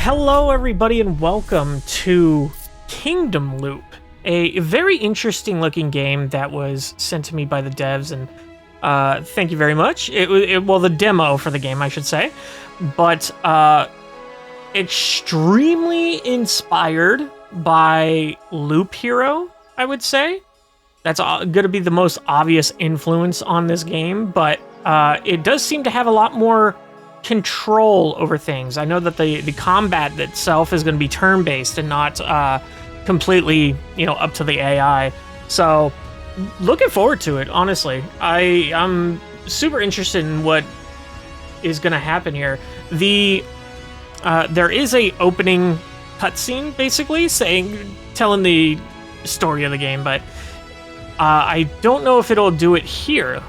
Hello, everybody, and welcome to Kingdom Loop, a very interesting looking game that was sent to me by the devs, and thank you very much. Well, the demo for the game, I should say, but extremely inspired by Loop Hero, I would say. That's going to be the most obvious influence on this game, but it does seem to have a lot more control over things. I know that the combat itself is going to be turn-based and not completely, up to the AI. So, looking forward to it, honestly. I'm super interested in what is going to happen here. There is a opening cutscene, basically, telling the story of the game, but I don't know if it'll do it here.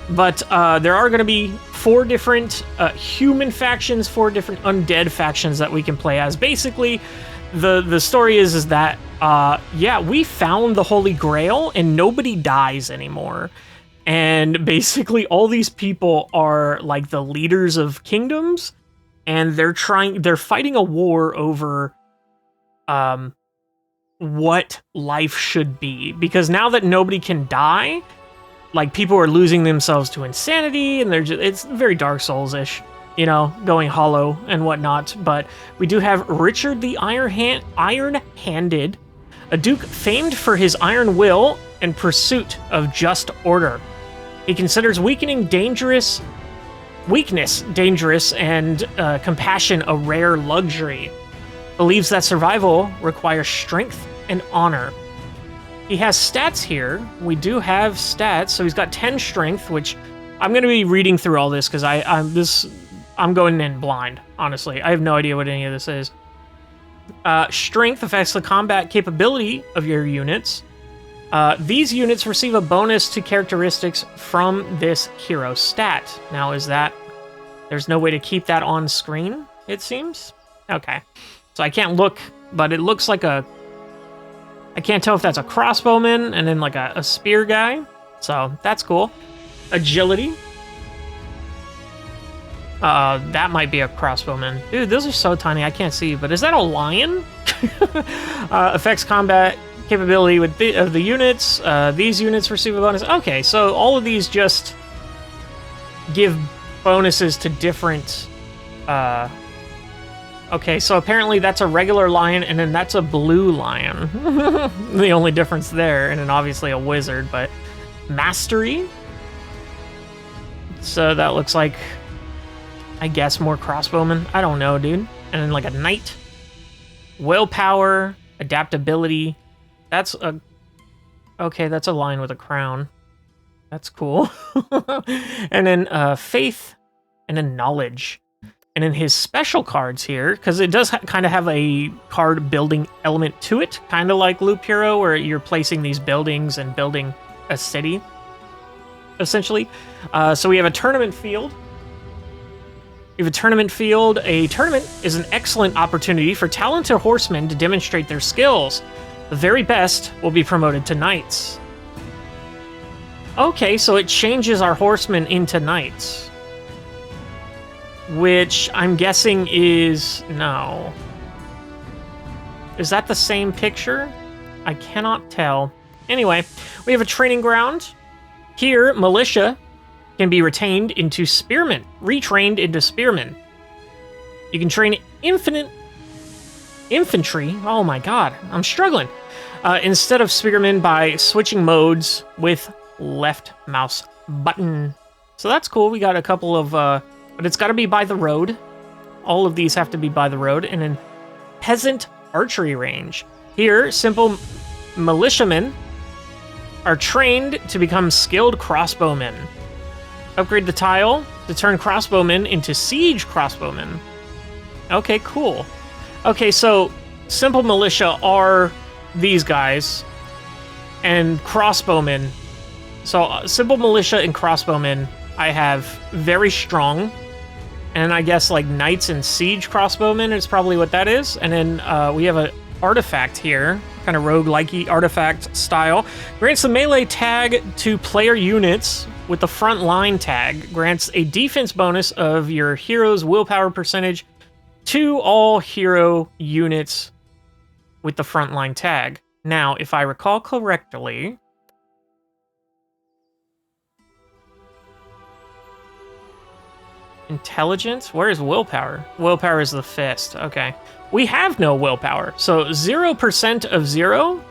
But there are going to be 4 different human factions, 4 different undead factions that we can play as. Basically, the story is that, we found the Holy Grail and nobody dies anymore. And basically, all these people are like the leaders of kingdoms, and they're fighting a war over what life should be. Because now that nobody can die, like, people are losing themselves to insanity, and it's very Dark Souls-ish, going hollow and whatnot. But we do have Richard the Iron-Handed, a duke famed for his iron will and pursuit of just order. He considers weakness dangerous, and compassion a rare luxury. Believes that survival requires strength and honor. He has stats here. We do have stats. So he's got 10 strength, which I'm going to be reading through all this because I'm going in blind, honestly. I have no idea what any of this is. Strength affects the combat capability of your units. These units receive a bonus to characteristics from this hero stat. Now, there's no way to keep that on screen, it seems? Okay. So I can't look, but it looks like I can't tell if that's a crossbowman and then like a spear guy. So that's cool. Agility. That might be a crossbowman. Dude, those are so tiny, I can't see. But is that a lion? Affects combat capability of the units. These units receive a bonus. Okay, so all of these just give bonuses to different... Okay, so apparently that's a regular lion, and then that's a blue lion. The only difference there, and then obviously a wizard, but... Mastery? So that looks like, I guess, more crossbowmen. I don't know, dude. And then like a knight. Willpower, adaptability. Okay, that's a lion with a crown. That's cool. And then faith, and then knowledge. And in his special cards here, because it does kind of have a card building element to it, kind of like Loop Hero, where you're placing these buildings and building a city, essentially. So we have a tournament field. We have a tournament field. A tournament is an excellent opportunity for talented horsemen to demonstrate their skills. The very best will be promoted to knights. Okay, so it changes our horsemen into knights. Which I'm guessing is... No. Is that the same picture? I cannot tell. Anyway, we have a training ground. Here, militia can be retrained into spearmen. You can train infantry. Oh my god, I'm struggling. Instead of spearmen by switching modes with left mouse button. So that's cool. We got a couple of... But it's got to be by the road. All of these have to be by the road. And then peasant archery range. Here, simple militiamen are trained to become skilled crossbowmen. Upgrade the tile to turn crossbowmen into siege crossbowmen. Okay, cool. Okay, so simple militia are these guys. And crossbowmen. So simple militia and crossbowmen I have very strong. And I guess like knights and siege crossbowmen is probably what that is. And then we have an artifact here, kind of roguelike-y artifact style. Grants the melee tag to player units with the front line tag. Grants a defense bonus of your hero's willpower percentage to all hero units with the frontline tag. Now, if I recall correctly, intelligence? Where is willpower? Willpower is the fist. Okay. We have no willpower. So 0% of 0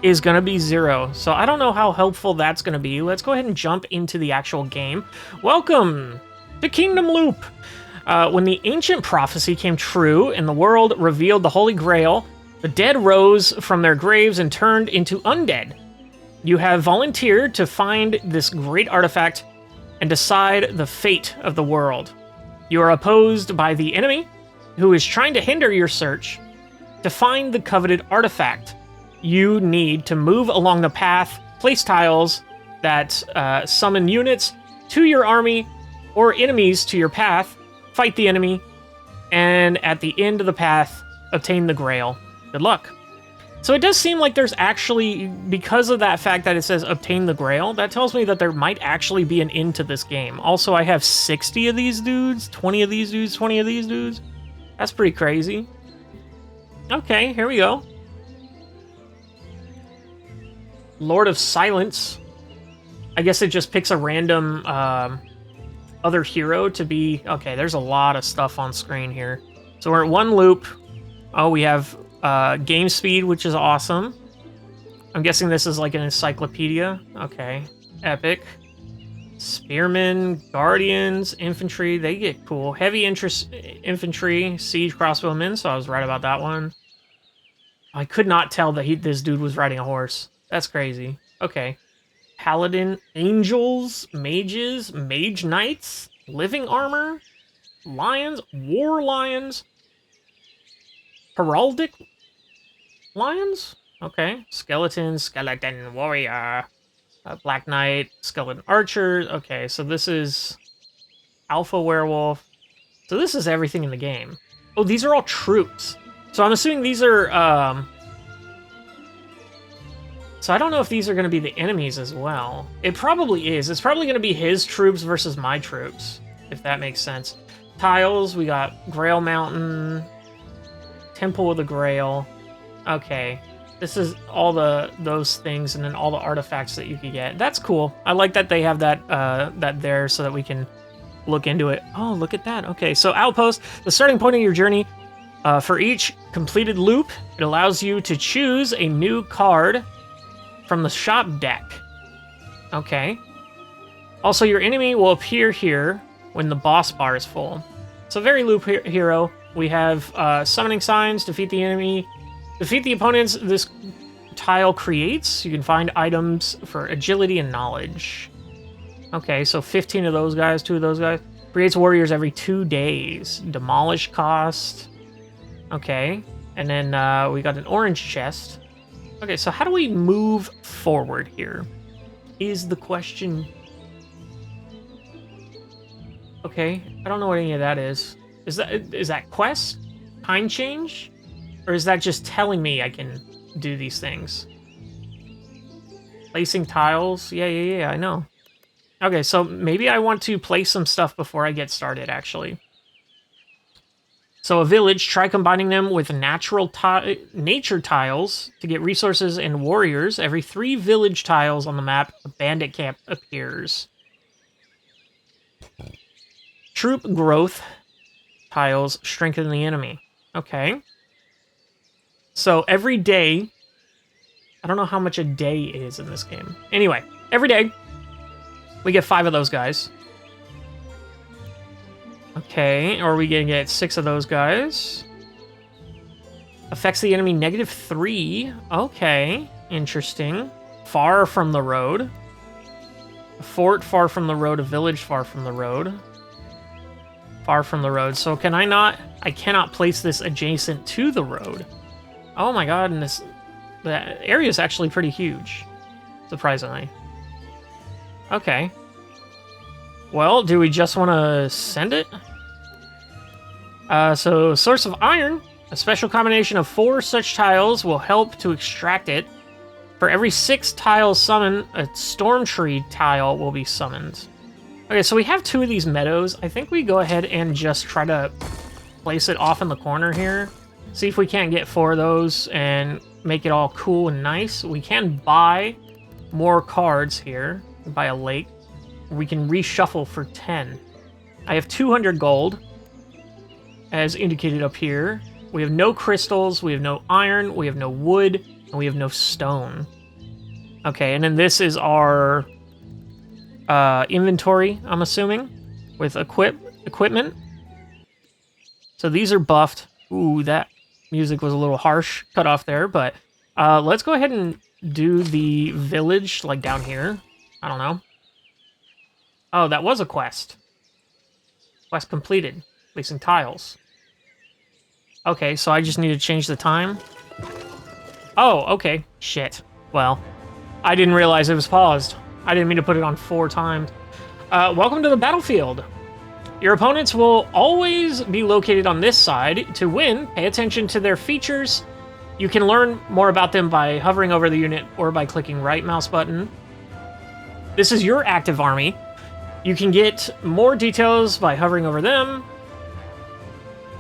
is going to be 0. So I don't know how helpful that's going to be. Let's go ahead and jump into the actual game. Welcome to Kingdom Loop. When the ancient prophecy came true and the world revealed the Holy Grail, the dead rose from their graves and turned into undead. You have volunteered to find this great artifact and decide the fate of the world. You are opposed by the enemy, who is trying to hinder your search. To find the coveted artifact, you need to move along the path, place tiles that summon units to your army or enemies to your path, fight the enemy, and at the end of the path, obtain the Grail. Good luck. So it does seem like there's actually, because of that fact that it says obtain the Grail, that tells me that there might actually be an end to this game. Also, I have 60 of these dudes, 20 of these dudes, 20 of these dudes. That's pretty crazy. Okay, here we go. Lord of Silence. I guess it just picks a random other hero to be... Okay, there's a lot of stuff on screen here. So we're at one loop. Oh, we have game speed, which is awesome. I'm guessing this is like an encyclopedia. Okay, epic. Spearmen, guardians, infantry, they get cool. Heavy infantry, siege crossbowmen, so I was right about that one. I could not tell that this dude was riding a horse. That's crazy. Okay. Paladin, angels, mages, mage knights, living armor, lions, war lions, heraldic lions? Okay. Skeleton, skeleton warrior, black knight, skeleton archer. Okay, so this is alpha werewolf. So this is everything in the game. Oh, these are all troops. So I'm assuming these are, so I don't know if these are going to be the enemies as well. It probably is. It's probably going to be his troops versus my troops, if that makes sense. Tiles, we got Grail Mountain, Temple of the Grail. Okay, this is all those things, and then all the artifacts that you could get. That's cool. I like that they have that that there so that we can look into it. Oh, look at that. Okay, so Outpost, the starting point of your journey. For each completed loop, it allows you to choose a new card from the shop deck. Okay. Also, your enemy will appear here when the boss bar is full. So very loop hero. We have summoning signs, defeat the enemy, defeat the opponents this tile creates. You can find items for agility and knowledge. Okay, so 15 of those guys, 2 of those guys. Creates warriors every 2 days. Demolish cost. Okay, and then we got an orange chest. Okay, so how do we move forward here? Is the question. Okay, I don't know what any of that is. Is that quest? Time change? Or is that just telling me I can do these things? Placing tiles? Yeah, I know. Okay, so maybe I want to place some stuff before I get started, actually. So a village, try combining them with nature tiles to get resources and warriors. Every 3 village tiles on the map, a bandit camp appears. Troop growth tiles strengthen the enemy. Okay. So every day, I don't know how much a day is in this game. Anyway, every day, we get 5 of those guys. Okay, or we can get 6 of those guys. Affects the enemy -3. Okay, interesting. Far from the road. A fort far from the road, a village far from the road. Far from the road. So can I not... I cannot place this adjacent to the road. Oh my god, and the area is actually pretty huge. Surprisingly. Okay. Well, do we just want to send it? So, Source of Iron. A special combination of 4 such tiles will help to extract it. For every 6 tiles summoned, a storm tree tile will be summoned. Okay, so we have 2 of these meadows. I think we go ahead and just try to place it off in the corner here. See if we can't get 4 of those and make it all cool and nice. We can buy more cards here. Buy a lake. We can reshuffle for 10. I have 200 gold, as indicated up here. We have no crystals, we have no iron, we have no wood, and we have no stone. Okay, and then this is our inventory, I'm assuming, with equipment. So these are buffed. Ooh, that music was a little harsh, cut off there, but let's go ahead and do the village, like down here. I don't know. Oh, that was a quest. Quest completed. Placing tiles. Okay, so I just need to change the time. Oh, okay. Shit. Well, I didn't realize it was paused. I didn't mean to put it on 4 times. Welcome to the battlefield. Your opponents will always be located on this side. To win, pay attention to their features. You can learn more about them by hovering over the unit or by clicking right mouse button. This is your active army. You can get more details by hovering over them.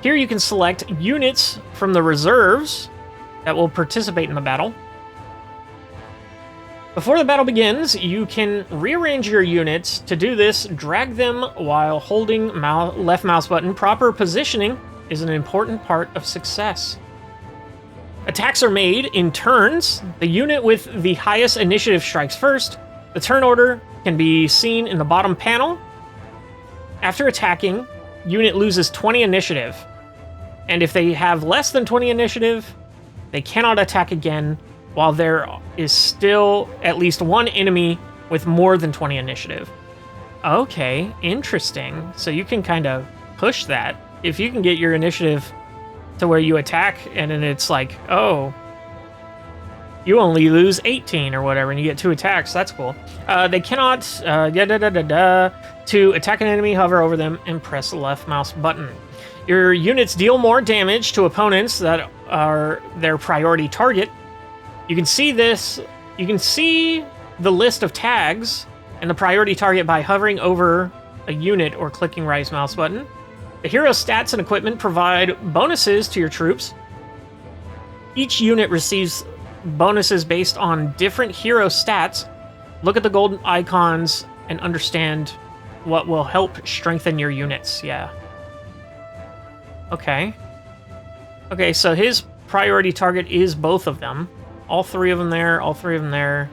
Here you can select units from the reserves that will participate in the battle. Before the battle begins, you can rearrange your units. To do this, drag them while holding left mouse button. Proper positioning is an important part of success. Attacks are made in turns. The unit with the highest initiative strikes first. The turn order can be seen in the bottom panel. After attacking, unit loses 20 initiative. And if they have less than 20 initiative, they cannot attack again, while there is still at least 1 enemy with more than 20 initiative. Okay, interesting. So you can kind of push that. If you can get your initiative to where you attack, and then it's like, oh, you only lose 18 or whatever, and you get 2 attacks. That's cool. They cannot, To attack an enemy, hover over them and press the left mouse button. Your units deal more damage to opponents that are their priority target. You can see this. You can see the list of tags and the priority target by hovering over a unit or clicking right mouse button. The hero stats and equipment provide bonuses to your troops. Each unit receives bonuses based on different hero stats. Look at the golden icons and understand what will help strengthen your units. Yeah. Okay. Okay, so his priority target is both of them. All 3 of them there, all 3 of them there.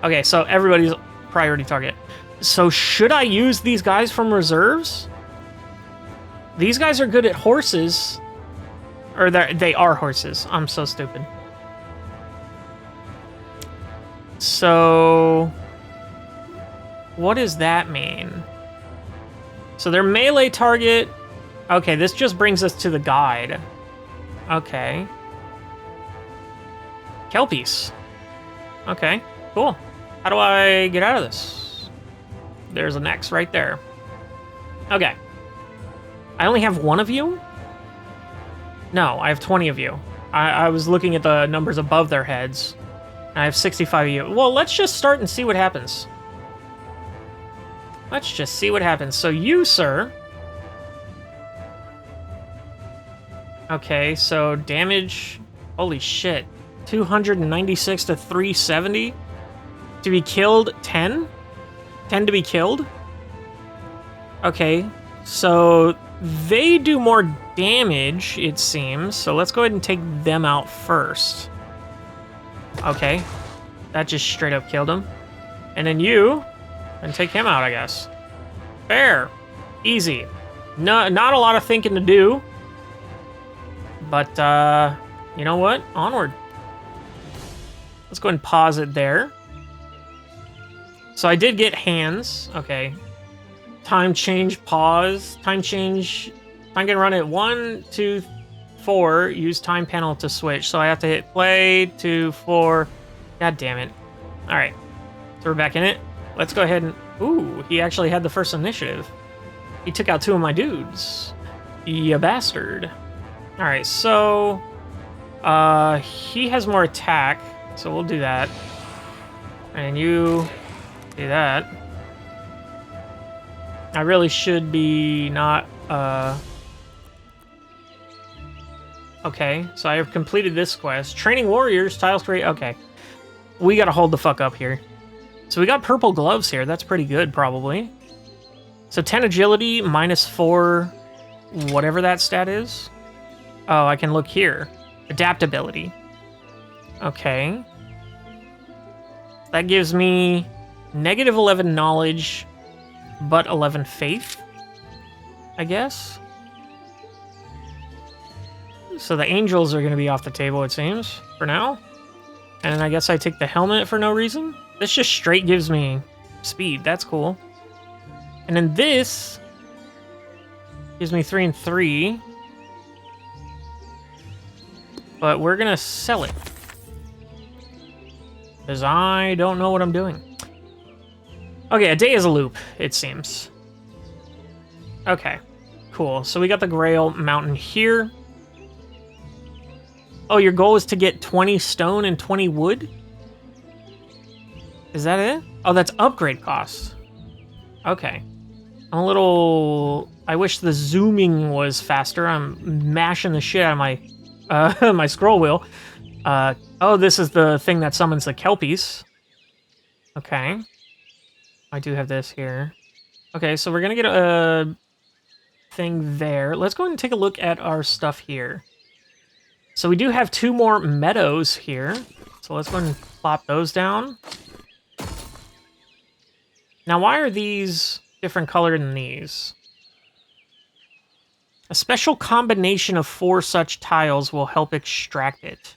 Okay, so everybody's priority target. So should I use these guys from reserves? These guys are good at horses. Or they are horses. I'm so stupid. So what does that mean? So their melee target... Okay, this just brings us to the guide. Okay. Kelpies. Okay, cool. How do I get out of this? There's an X right there. Okay. I only have 1 of you? No, I have 20 of you. I was looking at the numbers above their heads. I have 65 of you. Well, let's just start and see what happens. Let's just see what happens. So you, sir... Okay, so damage... Holy shit. 296 to 370? To be killed, 10? 10 to be killed? Okay, so they do more damage, it seems. So let's go ahead and take them out first. Okay, that just straight up killed him. And then you, and take him out, I guess. Fair. Easy. No, not a lot of thinking to do. But, you know what? Onward. Let's go ahead and pause it there. So I did get hands. Okay. Time change, pause. Time change. I'm going to run it 1, 2, 4. Use time panel to switch. So I have to hit play, 2, 4. God damn it. All right. So we're back in it. Let's go ahead and... Ooh, he actually had the first initiative. He took out 2 of my dudes. You bastard. All right, so... he has more attack, so we'll do that. And you do that. I really should be not, Okay, so I have completed this quest. Training warriors, tiles create... Okay. We gotta hold the fuck up here. So we got purple gloves here. That's pretty good, probably. So 10 agility, -4... whatever that stat is. Oh, I can look here. Adaptability. Okay. That gives me -11 knowledge, but 11 faith, I guess. So the angels are going to be off the table, it seems, for now. And I guess I take the helmet for no reason. This just straight gives me speed. That's cool. And then this gives me 3 and 3. But we're going to sell it. Because I don't know what I'm doing. Okay, a day is a loop, it seems. Okay, cool. So we got the Grail mountain here. Oh, your goal is to get 20 stone and 20 wood? Is that it? Oh, that's upgrade cost. Okay. I'm a little... I wish the zooming was faster. I'm mashing the shit out of my my scroll wheel. Oh, this is the thing that summons the Kelpies. Okay. I do have this here. Okay, so we're gonna get a thing there. Let's go ahead and take a look at our stuff here. So we do have 2 more meadows here. So let's go ahead and plop those down. Now, why are these different colored than these? A special combination of 4 such tiles will help extract it.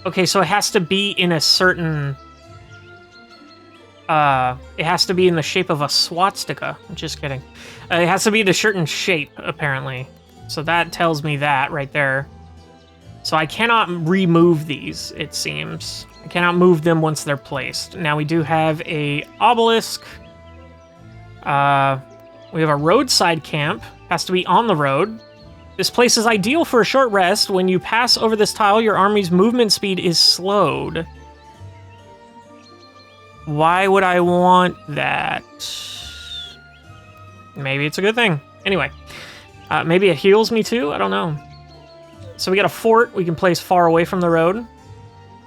Okay, so it has to be in a certain... it has to be in the shape of a swastika. I'm just kidding. It has to be in a certain shape, apparently. So that tells me that right there. So I cannot remove these, it seems. I cannot move them once they're placed. Now we do have a obelisk. We have a roadside camp. Has to be on the road. This place is ideal for a short rest. When you pass over this tile, your army's movement speed is slowed. Why would I want that? Maybe it's a good thing. Anyway, maybe it heals me too? I don't know. So we got a fort we can place far away from the road.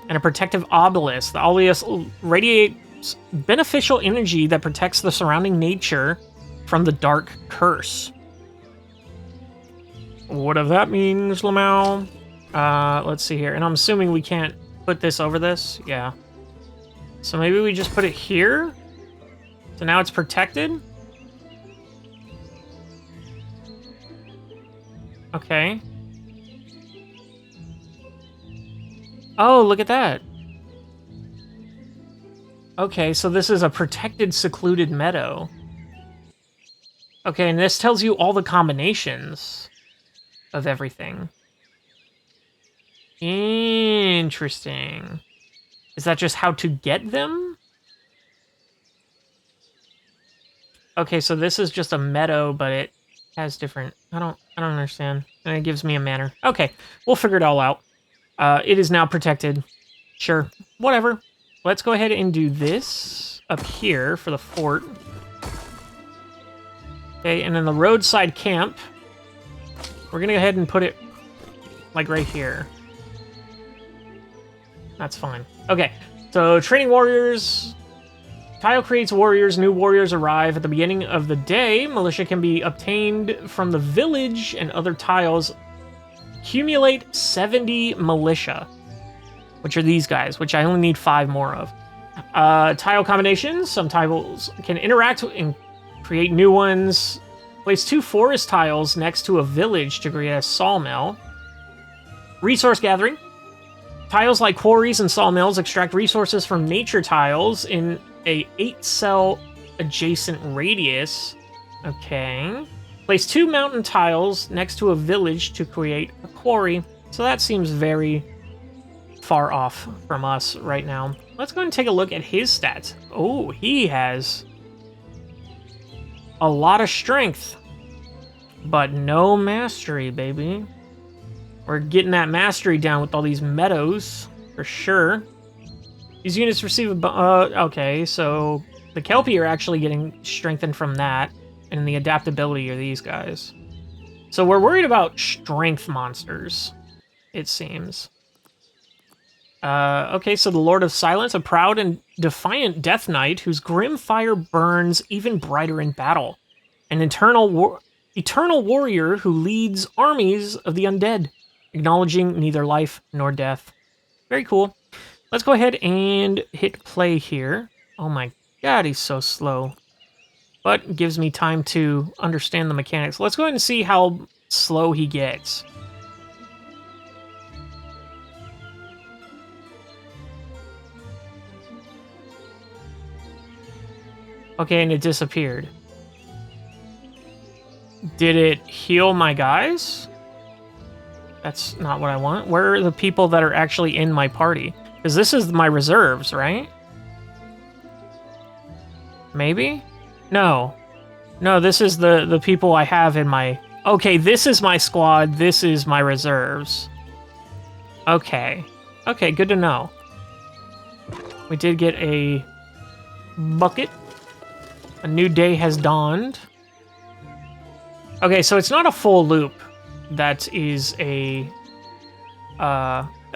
And a protective obelisk. The obelisk radiates beneficial energy that protects the surrounding nature from the dark curse. Whatever that means, Lamau. Let's see here. And I'm assuming we can't put this over this. Yeah. So maybe we just put it here. So now it's protected. Okay. Oh, look at that. Okay, so this is a protected, secluded meadow. Okay, and this tells you all the combinations of everything. Interesting. Is that just how to get them? Okay, so this is just a meadow, but it has different... I don't understand. And it gives me a manor. Okay, we'll figure it all out. It is now protected. Sure, whatever. Let's go ahead and do this up here for the fort. Okay, and then the roadside camp. We're gonna go ahead and put it like right here. That's fine. Okay, so training warriors. Tile creates warriors. New warriors arrive at the beginning of the day. Militia can be obtained from the village and other tiles. Accumulate 70 militia, which are these guys, which I only need 5 more of. Tile combinations. Some tiles can interact and create new ones. Place 2 forest tiles next to a village to create a sawmill. Resource gathering. Tiles like quarries and sawmills extract resources from nature tiles in a 8-cell adjacent radius. Okay. Place 2 mountain tiles next to a village to create a quarry. So that seems very far off from us right now. Let's go and take a look at his stats. Oh, he has a lot of strength, but no mastery, baby. We're getting that mastery down with all these meadows, for sure. These units receive a... okay, so the Kelpie are actually getting strengthened from that. And the adaptability are these guys. So we're worried about strength monsters, it seems. Okay, so the Lord of Silence, a proud and defiant Death Knight whose grim fire burns even brighter in battle. An eternal warrior who leads armies of the undead, acknowledging neither life nor death. Very cool. Let's go ahead and hit play here. Oh my god, he's so slow. But gives me time to understand the mechanics. Let's go ahead and see how slow he gets. Okay, and it disappeared. Did it heal my guys? That's not what I want. Where are the people that are actually in my party? Because this is my reserves, right? Maybe? No. No, this is the people I have in my... Okay, this is my squad. This is my reserves. Okay. Okay, good to know. We did get a bucket. A new day has dawned. Okay, so it's not a full loop. That is a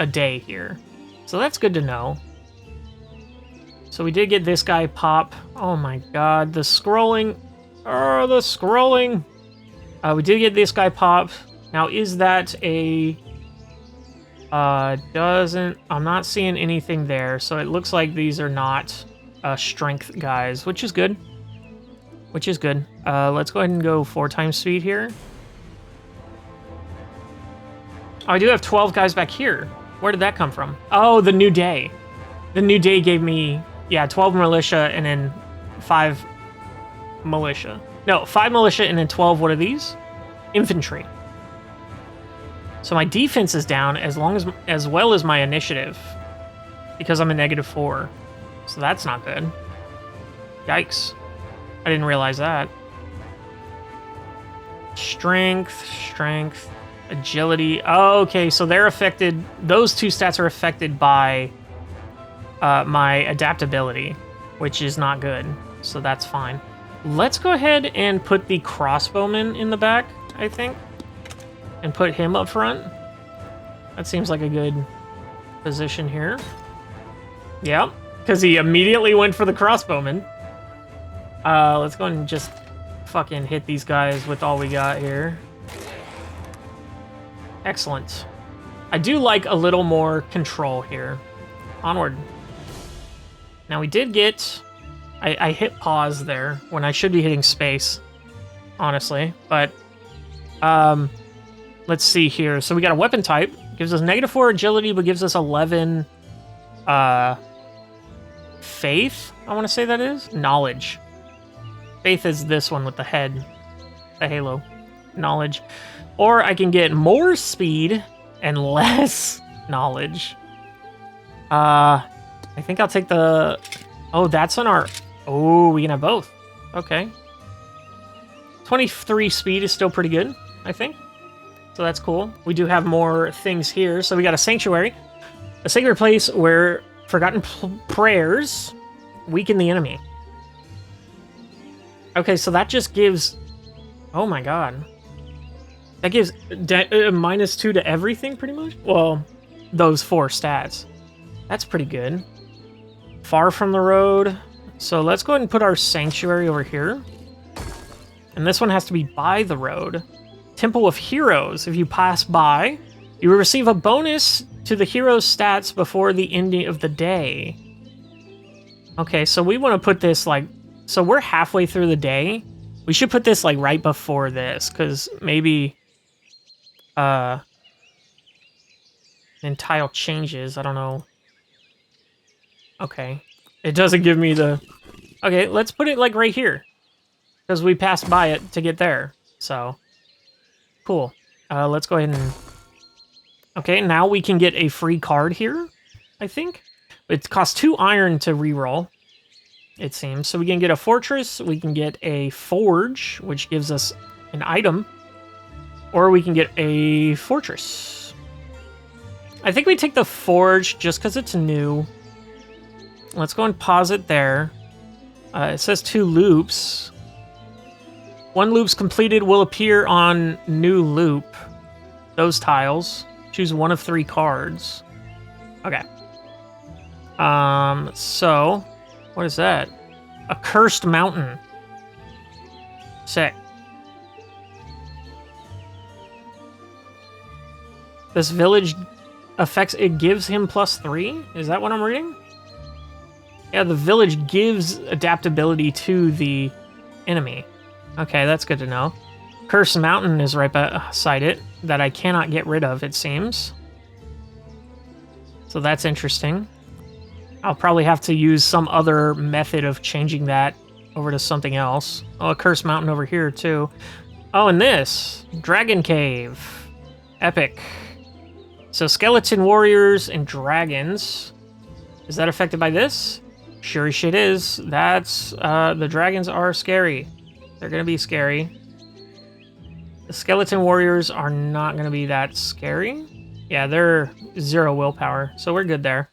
day here. So that's good to know. So we did get this guy pop. Oh my god, the scrolling. Oh, the scrolling. We did get this guy pop. Now, is that a... I'm not seeing anything there. So it looks like these are not strength guys, which is good. Which is good. Let's go ahead and go 4 times speed here. Oh, I do have 12 guys back here. Where did that come from? Oh, the new day. The new day gave me, yeah, 12 militia and then 5 militia. No, 5 militia and then 12, what are these? Infantry. So my defense is down as well as my initiative. Because I'm a -4. So that's not good. Yikes. I didn't realize that. Strength, agility. Oh, okay, so they're affected. Those 2 stats are affected by my adaptability, which is not good. So that's fine. Let's go ahead and put the crossbowman in the back, I think, and put him up front. That seems like a good position here. Yeah, because he immediately went for the crossbowman. Let's go and just fucking hit these guys with all we got here. Excellent. I do like a little more control here. Onward. Now we did get... I hit pause there when I should be hitting space, honestly. But, let's see here. So we got a weapon type. Gives us -4 agility, but gives us 11, faith, I want to say that is? Knowledge. Faith is this one with the head. The halo. Knowledge. Or I can get more speed and less knowledge. I think I'll take the... Oh, that's on our... Oh, we can have both. Okay. 23 speed is still pretty good, I think. So that's cool. We do have more things here. So we got a sanctuary. A sacred place where forgotten prayers weaken the enemy. Okay, so that just gives... Oh my god. That gives -2 to everything, pretty much? Well, those 4 stats. That's pretty good. Far from the road. So let's go ahead and put our sanctuary over here. And this one has to be by the road. Temple of Heroes. If you pass by, you will receive a bonus to the hero's stats before the ending of the day. Okay, so we want to put this, like... So we're halfway through the day. We should put this, like, right before this, because maybe... Then tile changes, I don't know. Okay. It doesn't give me the... Okay, let's put it, like, right here. Because we passed by it to get there. So, cool. Let's go ahead and... Okay, now we can get a free card here, I think. It costs 2 iron to reroll, it seems. So we can get a fortress, we can get a forge, which gives us an item. Or we can get a fortress. I think we take the forge just because it's new. Let's go and pause it there. It says 2 loops. One loop's completed will appear on new loop. Those tiles. Choose one of 3 cards. Okay. So, what is that? A cursed mountain. Sick. This village affects, it gives him +3? Is that what I'm reading? Yeah, the village gives adaptability to the enemy. Okay, that's good to know. Cursed mountain is right beside it that I cannot get rid of, it seems. So that's interesting. I'll probably have to use some other method of changing that over to something else. Oh, a cursed mountain over here, too. Oh, and this. Dragon Cave. Epic. So skeleton warriors and dragons. Is that affected by this? Sure as shit is. That's, the dragons are scary. They're gonna be scary. The skeleton warriors are not gonna be that scary. Yeah, they're 0 willpower, so we're good there.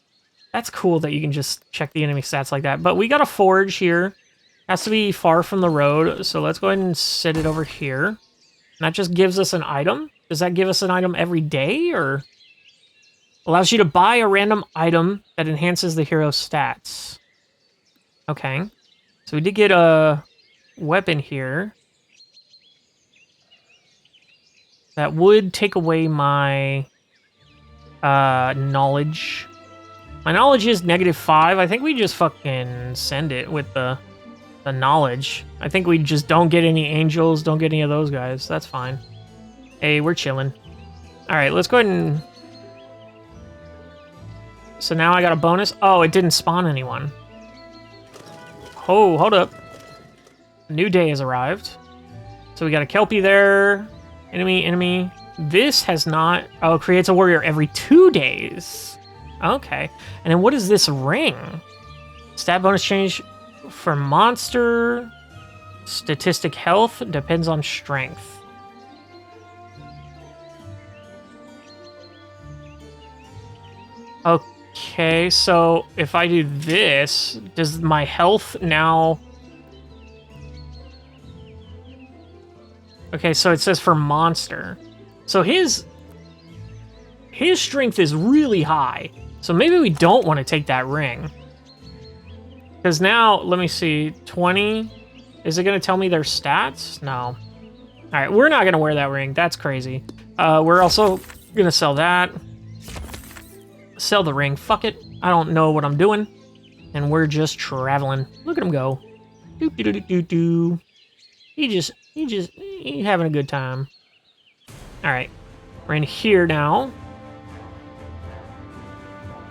That's cool that you can just check the enemy stats like that. But we got a forge here. Has to be far from the road, so let's go ahead and set it over here. And that just gives us an item. Does that give us an item every day, or? Allows you to buy a random item that enhances the hero's stats. Okay. So we did get a weapon here. That would take away my knowledge. My knowledge is -5. I think we just fucking send it with the knowledge. I think we just don't get any angels, don't get any of those guys. That's fine. Hey, we're chilling. All right, let's go ahead and... So now I got a bonus. Oh, it didn't spawn anyone. Oh, hold up. A new day has arrived. So we got a Kelpie there. Enemy. This has not... Oh, creates a warrior every 2 days. Okay. And then what is this ring? Stat bonus change for monster. Statistic health depends on strength. Okay, so if I do this, does my health now... Okay, so it says for monster. So his strength is really high. So maybe we don't want to take that ring. Because now, let me see, 20. Is it going to tell me their stats? No. All right, we're not going to wear that ring. That's crazy. We're also going to sell that. Sell the ring. Fuck it. I don't know what I'm doing. And we're just traveling. Look at him go. Doo-doo-doo-doo-doo. He's having a good time. All right. We're in here now.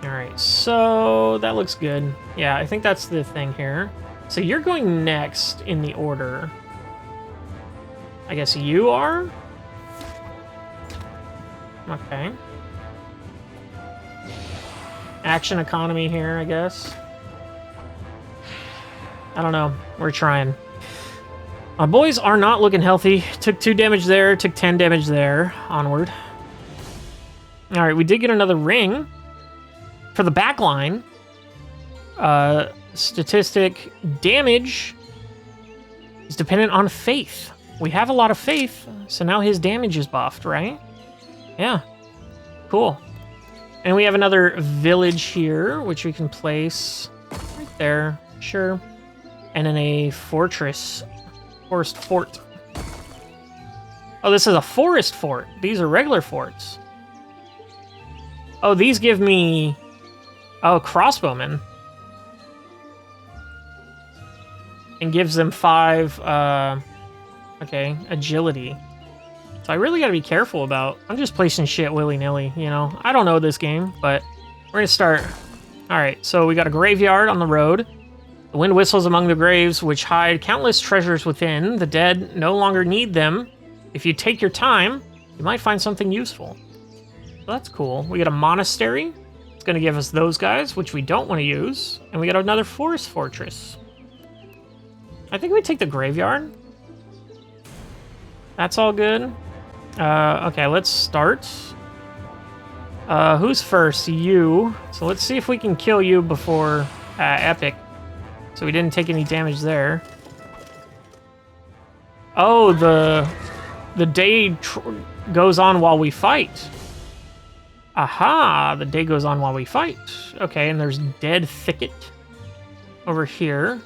All right, so that looks good. Yeah, I think that's the thing here. So you're going next in the order. I guess you are? Okay. Action economy here, I guess. I don't know. We're trying. My boys are not looking healthy. Took 2 damage there, took 10 damage there. Onward. All right, we did get another ring. For the back line, statistic damage is dependent on faith. We have a lot of faith, so now his damage is buffed, right? Yeah. Cool. And we have another village here, which we can place right there. Sure. And then a fortress. Forest fort. Oh, this is a forest fort. These are regular forts. Oh, these give me... Oh, crossbowmen. And gives them 5, okay, agility. So I really gotta be careful about... I'm just placing shit willy-nilly, you know? I don't know this game, but we're gonna start. Alright, so we got a graveyard on the road. The wind whistles among the graves, which hide countless treasures within. The dead no longer need them. If you take your time, you might find something useful. So that's cool. We got a monastery. It's going to give us those guys, which we don't want to use. And we got another forest fortress. I think we take the graveyard. That's all good. Okay, let's start. Who's first? You. So let's see if we can kill you before Epic. So we didn't take any damage there. Oh, the day goes on while we fight. Aha, the day goes on while we fight. Okay, and there's Dead Thicket over here.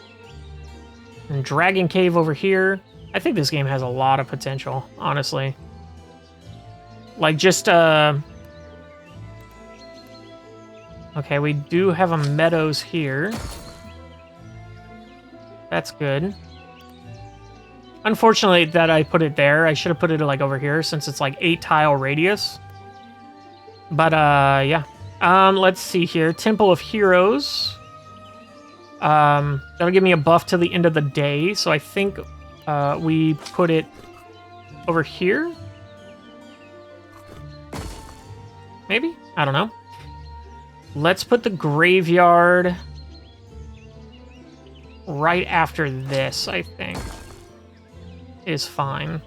And Dragon Cave over here. I think this game has a lot of potential, honestly. Like, just, okay, we do have a meadows here. That's good. Unfortunately that I put it there. I should have put it, like, over here, since it's, like, 8-tile radius. But, yeah. Let's see here. Temple of Heroes. That'll give me a buff to the end of the day, so I think, we put it over here? Maybe? I don't know. Let's put the graveyard right after this, I think. Is fine.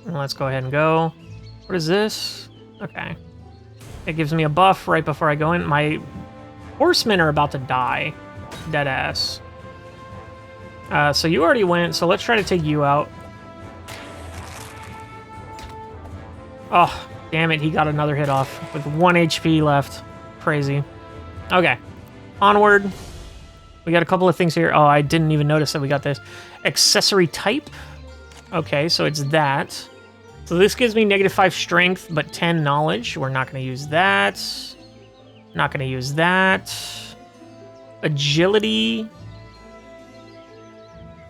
And let's go ahead and go. What is this? Okay. It gives me a buff right before I go in. My horsemen are about to die. Deadass. So you already went, so let's try to take you out. Oh, damn it, he got another hit off with 1 HP left. Crazy. Okay. Onward. We got a couple of things here. Oh, I didn't even notice that we got this. Accessory type. Okay, so it's that. So this gives me -5 strength, but 10 knowledge. We're not going to use that. Not going to use that. Agility.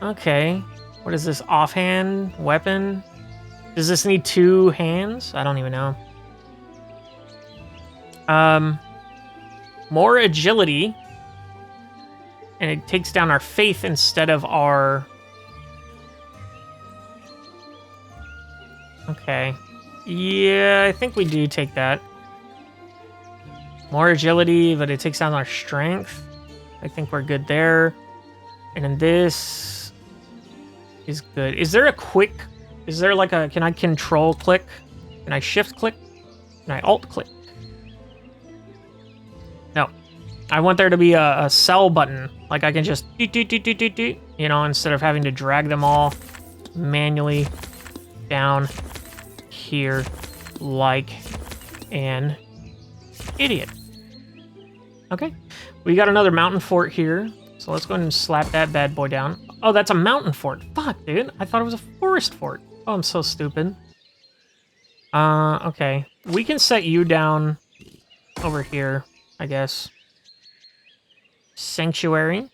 Okay. What is this? Offhand? Weapon? Does this need 2 hands? I don't even know. More agility. And it takes down our faith instead of our... Okay. Yeah, I think we do take that. More agility, but it takes down our strength. I think we're good there. And then this is good. Is there a quick... Is there like a... Can I control click? Can I shift click? Can I alt click? No. I want there to be a sell button. Like I can just... You know, instead of having to drag them all manually down here like an idiot. Okay. We got another mountain fort here. So let's go ahead and slap that bad boy down. Oh, that's a mountain fort. Fuck, dude. I thought it was a forest fort. Oh, I'm so stupid. Okay. We can set you down over here, I guess. Sanctuary.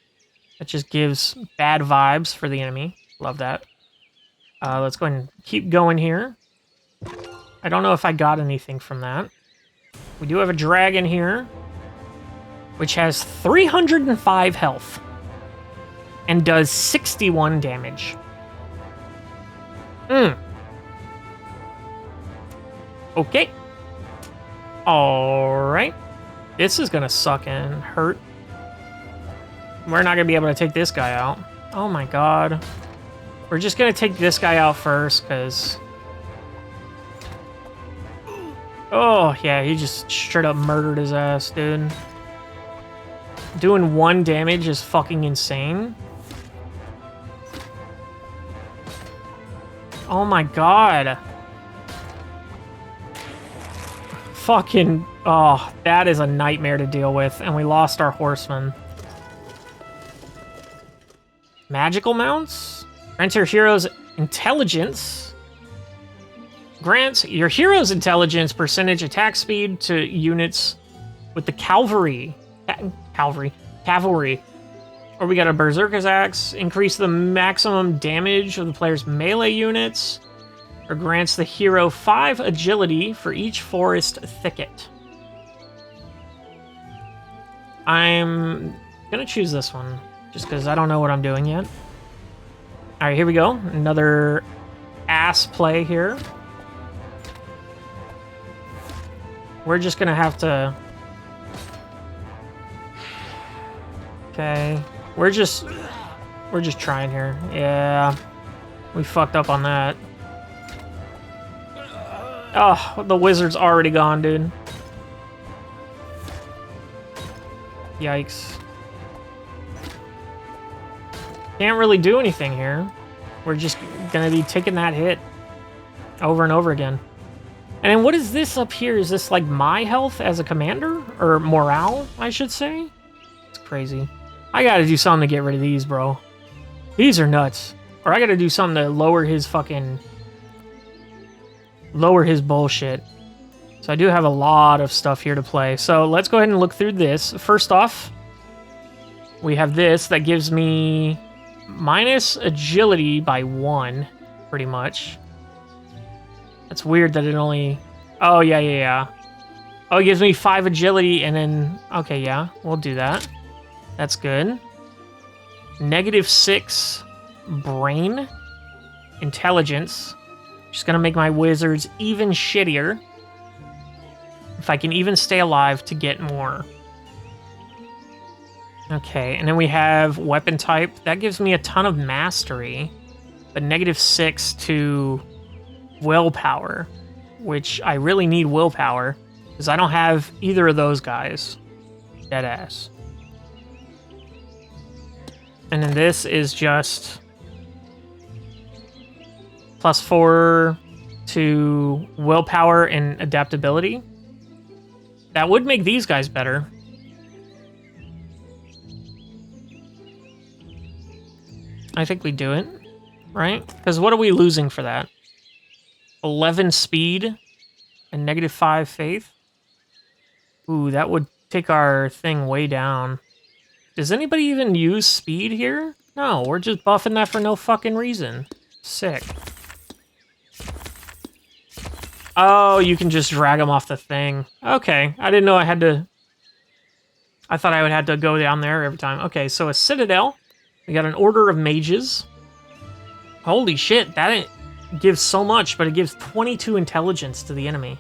That just gives bad vibes for the enemy. Love that. Let's go ahead and keep going here. I don't know if I got anything from that. We do have a dragon here, which has 305 health and does 61 damage. Okay. Alright. This is gonna suck and hurt. We're not gonna be able to take this guy out. Oh my god. We're just gonna take this guy out first, because... Oh, yeah, he just straight up murdered his ass, dude. Doing 1 damage is fucking insane. Oh my god. Fucking... Oh, that is a nightmare to deal with, and we lost our horseman. Magical mounts? Grants your hero's intelligence. Grants your hero's intelligence percentage attack speed to units with the cavalry. Cavalry. Or we got a Berserker's Axe. Increase the maximum damage of the player's melee units. Or grants the hero 5 agility for each forest thicket. I'm gonna choose this one, just because I don't know what I'm doing yet. Alright, here we go. Another ass play here. We're just gonna have to... Okay. We're just trying here. Yeah. We fucked up on that. Oh, the wizard's already gone, dude. Yikes. Can't really do anything here. We're just gonna be taking that hit over and over again. And then what is this up here? Is this like my health as a commander? Or morale, I should say? It's crazy. I gotta do something to get rid of these, bro. These are nuts. Or I gotta do something to lower his fucking... lower his bullshit. So I do have a lot of stuff here to play. So let's go ahead and look through this. First off, we have this that gives me minus agility by 1, pretty much. That's weird that it only... Oh, yeah. Oh, it gives me 5 agility and then... Okay, yeah, we'll do that. That's good. -6 brain. Intelligence. Just gonna make my wizards even shittier. If I can even stay alive to get more. Okay, and then we have weapon type. That gives me a ton of mastery. But -6 to willpower. Which I really need willpower. Because I don't have either of those guys. Deadass. And then this is just... +4 to willpower and adaptability. That would make these guys better. I think we do it, right? Because what are we losing for that? 11 speed and -5 faith? Ooh, that would take our thing way down. Does anybody even use speed here? No, we're just buffing that for no fucking reason. Sick. Oh, you can just drag them off the thing. Okay, I didn't know I had to... I thought I would have to go down there every time. Okay, so a citadel. We got an order of mages. Holy shit, that gives so much, but it gives 22 intelligence to the enemy.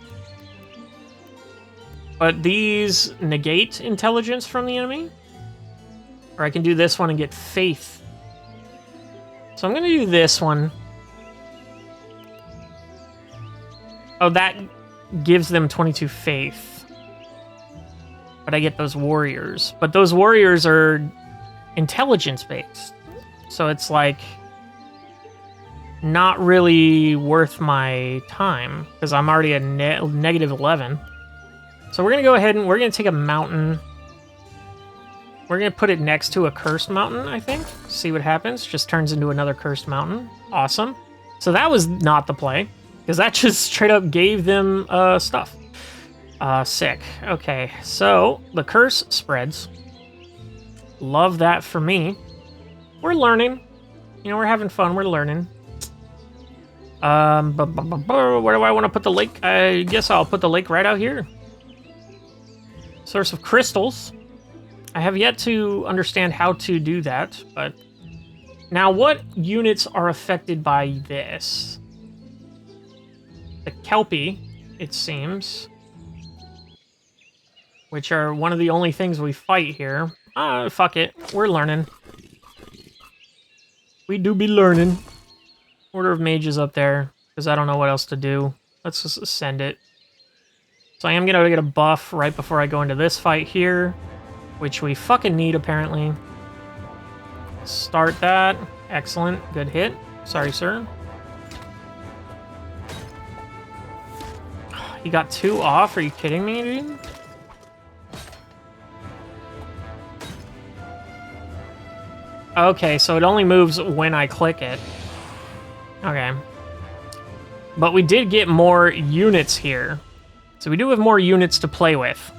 But these negate intelligence from the enemy? Or I can do this one and get faith. So I'm going to do this one. Oh, that gives them 22 faith. But I get those warriors. But those warriors are intelligence-based. So it's like... not really worth my time. Because I'm already at -11. So we're going to go ahead and we're going to take a mountain. We're going to put it next to a cursed mountain, I think. See what happens. Just turns into another cursed mountain. Awesome. So that was not the play. Because that just straight up gave them stuff. Sick. Okay, so the curse spreads. Love that for me. We're learning. You know, we're having fun. We're learning. Where do I want to put the lake? I guess I'll put the lake right out here. Source of crystals. I have yet to understand how to do that, but... Now, what units are affected by this? The Kelpie, it seems. Which are one of the only things we fight here. Fuck it. We're learning. We do be learning. Order of Mages up there, because I don't know what else to do. Let's just ascend it. So I am going to get a buff right before I go into this fight here, which we fucking need, apparently. Start that. Excellent. Good hit. Sorry, sir. He got 2 off? Are you kidding me, dude? Okay, so it only moves when I click it. Okay. But we did get more units here. So we do have more units to play with.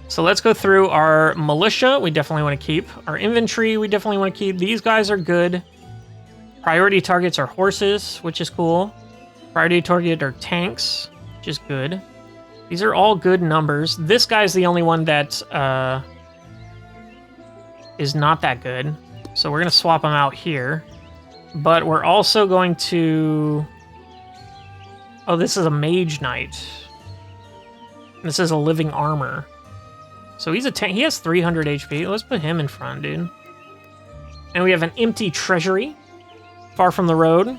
So let's go through our militia. We definitely want to keep. Our infantry, we definitely want to keep. These guys are good. Priority targets are horses, which is cool. Priority target are tanks, which is good. These are all good numbers. This guy's the only one that is not that good. So we're going to swap him out here. But we're also going to... Oh, this is a mage knight. This is a living armor. So he's a tank. He has 300 HP. Let's put him in front, dude. And we have an empty treasury. Far from the road.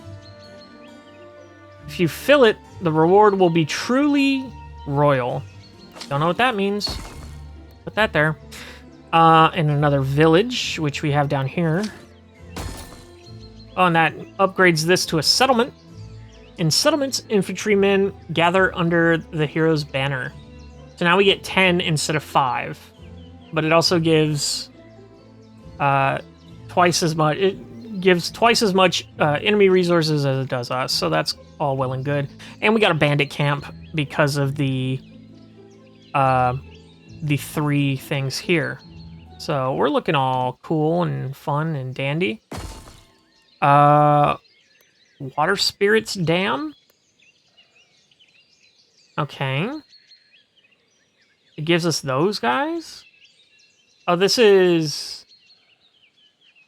If you fill it, the reward will be truly royal. Don't know what that means. Put that there. And another village, which we have down here. Oh, and that upgrades this to a settlement. In settlements, infantrymen gather under the hero's banner. So now we get 10 instead of 5. But it also gives twice as much. It gives twice as much enemy resources as it does us. So that's all well and good. And we got a bandit camp because of the 3 things here. So we're looking all cool and fun and dandy. Water Spirits Dam. Okay. It gives us those guys. Oh, this is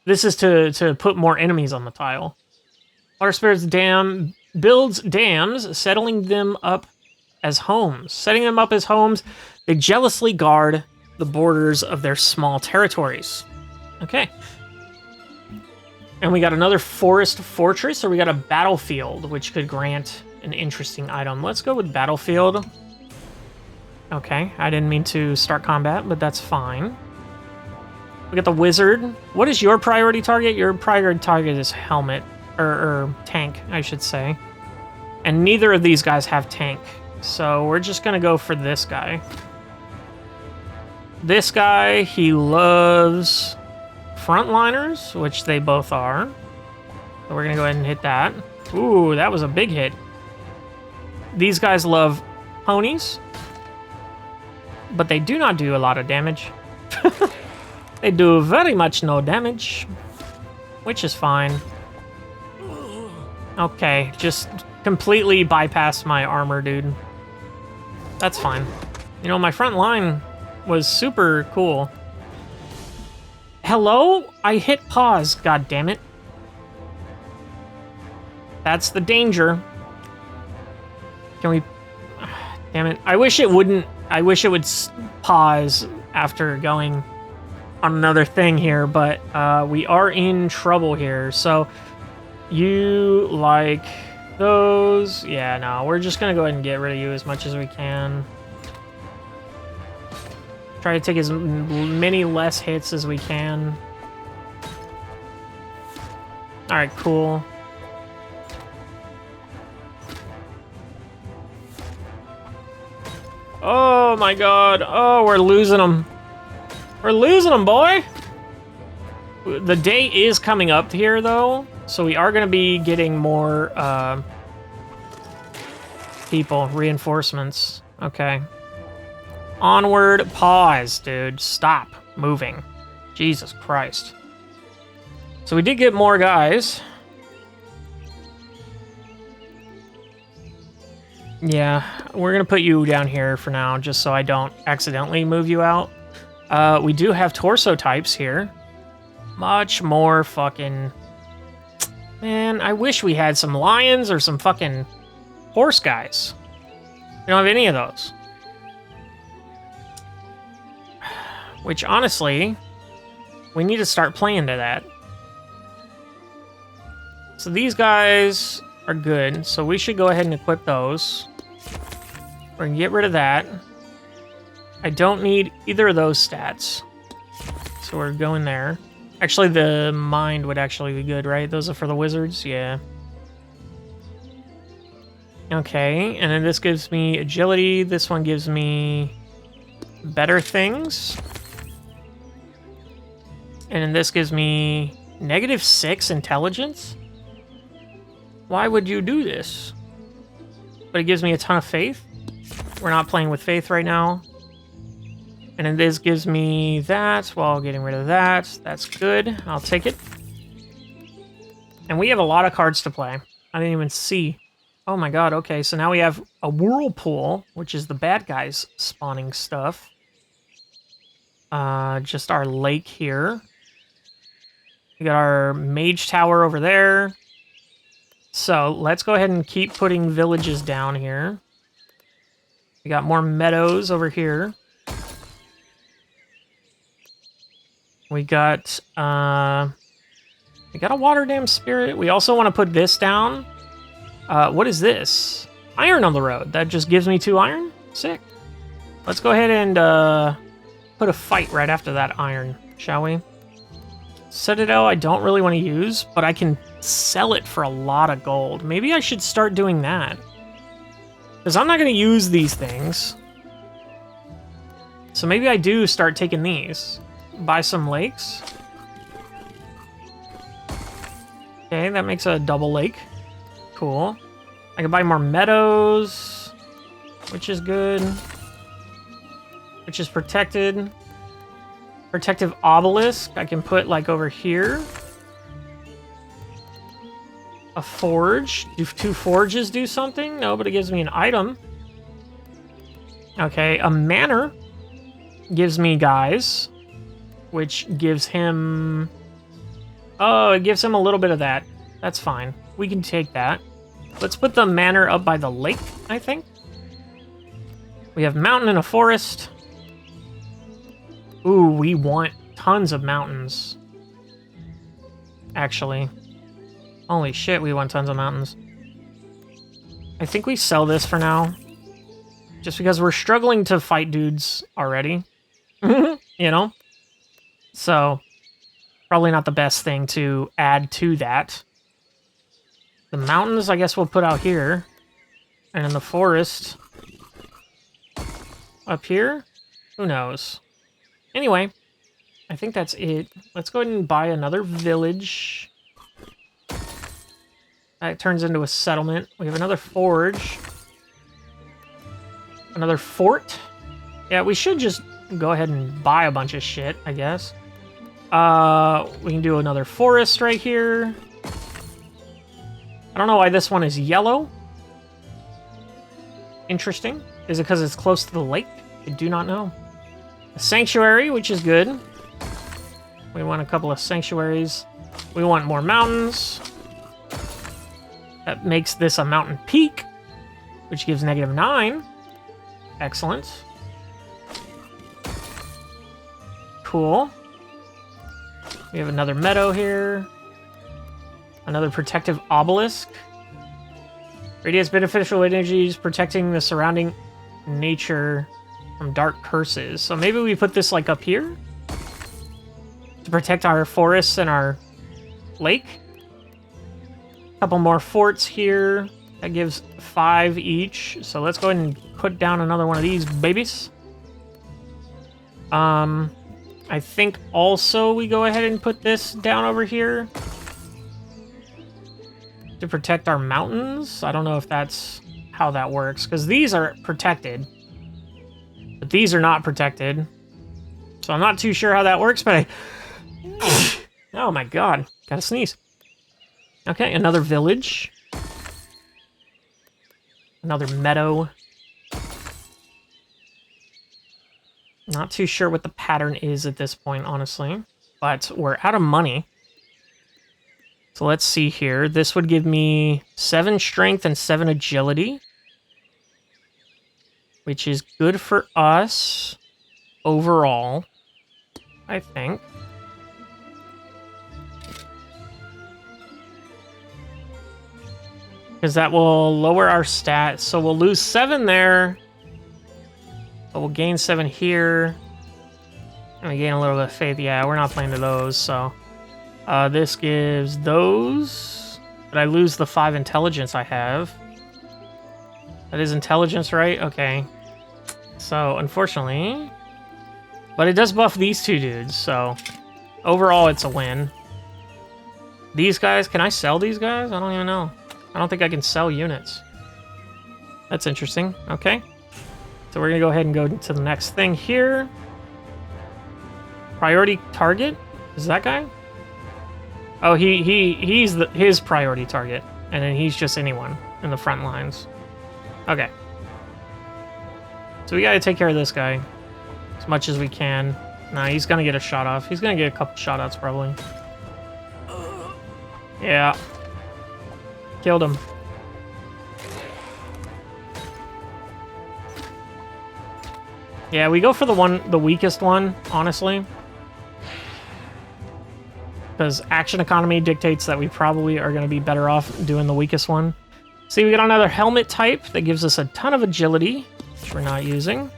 to put more enemies on the tile. Water Spirits Dam builds dams, settling them up as homes. Setting them up as homes, they jealously guard the borders of their small territories. Okay. And we got another forest fortress, or we got a battlefield, which could grant an interesting item. Let's go with battlefield. Okay, I didn't mean to start combat, but that's fine. We got the wizard. What is your priority target? Your priority target is helmet, or tank, I should say. And neither of these guys have tank, so we're just gonna go for this guy. This guy, he loves frontliners, which they both are. So we're gonna go ahead and hit that. Ooh, that was a big hit. These guys love ponies, but they do not do a lot of damage. They do very much no damage, which is fine. Okay, just completely bypass my armor, dude. That's fine. You know, my front line was super cool. Hello? I hit pause, god damn it. That's the danger. Can we... Damn it. I wish it wouldn't... I wish it would pause after going on another thing here, but we are in trouble here. So, you like those? Yeah, no, we're just gonna go ahead and get rid of you as much as we can. Try to take as many less hits as we can. Alright, cool. Oh my god. Oh, we're losing them. We're losing them, boy! The day is coming up here, though, so we are going to be getting more people, reinforcements. Okay. Onward, pause, dude. Stop moving. Jesus Christ. So we did get more guys. Yeah, we're going to put you down here for now, just so I don't accidentally move you out. We do have torso types here. Much more fucking... Man, I wish we had some lions or some fucking horse guys. We don't have any of those. Which, honestly, we need to start playing to that. So these guys are good, so we should go ahead and equip those. We're gonna get rid of that. I don't need either of those stats. So we're going there. Actually, the mind would actually be good, right? Those are for the wizards? Yeah. Okay, and then this gives me agility. This one gives me better things. And then this gives me -6 intelligence? Why would you do this? But it gives me a ton of faith. We're not playing with faith right now. And then this gives me that while getting rid of that. That's good. I'll take it. And we have a lot of cards to play. I didn't even see. Oh my god, okay. So now we have a whirlpool, which is the bad guys spawning stuff. Just our lake here. We got our mage tower over there. So let's go ahead and keep putting villages down here. We got more meadows over here. We got a water dam spirit. We also want to put this down. What is this? Iron on the road. That just gives me 2 iron? Sick. Let's go ahead and put a fight right after that iron, shall we? Citadel I don't really want to use, but I can sell it for a lot of gold. Maybe I should start doing that. Because I'm not going to use these things. So maybe I do start taking these. Buy some lakes. Okay, that makes a double lake. Cool. I can buy more meadows, which is good. Which is protected. Protective obelisk, I can put like over here. A forge. Do 2 forges do something? No, but it gives me an item. Okay, a manor gives me guys, which gives him... Oh, it gives him a little bit of that. That's fine. We can take that. Let's put the manor up by the lake, I think. We have mountain and a forest. Ooh, we want tons of mountains. Actually. Holy shit, we want tons of mountains. I think we sell this for now. Just because we're struggling to fight dudes already. You know? So, probably not the best thing to add to that. The mountains, I guess we'll put out here. And in the forest... Up here? Who knows? Anyway, I think that's it. Let's go ahead and buy another village. That turns into a settlement. We have another forge. Another fort. Yeah, we should just go ahead and buy a bunch of shit, I guess. We can do another forest right here. I don't know why this one is yellow. Interesting. Is it because it's close to the lake? I do not know. A sanctuary, which is good. We want a couple of sanctuaries. We want more mountains. That makes this a mountain peak, which gives -9. Excellent. Cool. We have another meadow here. Another protective obelisk. Radiates beneficial energies, protecting the surrounding nature from dark curses. So maybe we put this like up here to protect our forests and our lake. Couple more forts here. That gives 5 each. So let's go ahead and put down another one of these babies. I think also we go ahead and put this down over here to protect our mountains. I don't know if that's how that works, because these are protected, but these are not protected. So I'm not too sure how that works, but oh my god, gotta sneeze. Okay, another village. Another meadow. Not too sure what the pattern is at this point, honestly. But we're out of money. So let's see here. This would give me 7 strength and 7 agility. Which is good for us overall, I think. Because that will lower our stats. So we'll lose 7 there. But we'll gain 7 here. And we gain a little bit of faith. Yeah, we're not playing to those, so... this gives those... But I lose the 5 intelligence I have. That is intelligence, right? Okay. So, unfortunately... But it does buff these 2 dudes, so... Overall, it's a win. These guys... Can I sell these guys? I don't even know. I don't think I can sell units. That's interesting. Okay. So we're going to go ahead and go to the next thing here. Priority target? Is that guy? Oh, he's his priority target. And then he's just anyone in the front lines. Okay. So we got to take care of this guy as much as we can. Nah, he's going to get a shot off. He's going to get a couple shot outs probably. Yeah. Killed him. Yeah, we go for the weakest one, honestly. Because action economy dictates that we probably are going to be better off doing the weakest one. See, we got another helmet type that gives us a ton of agility, which we're not using.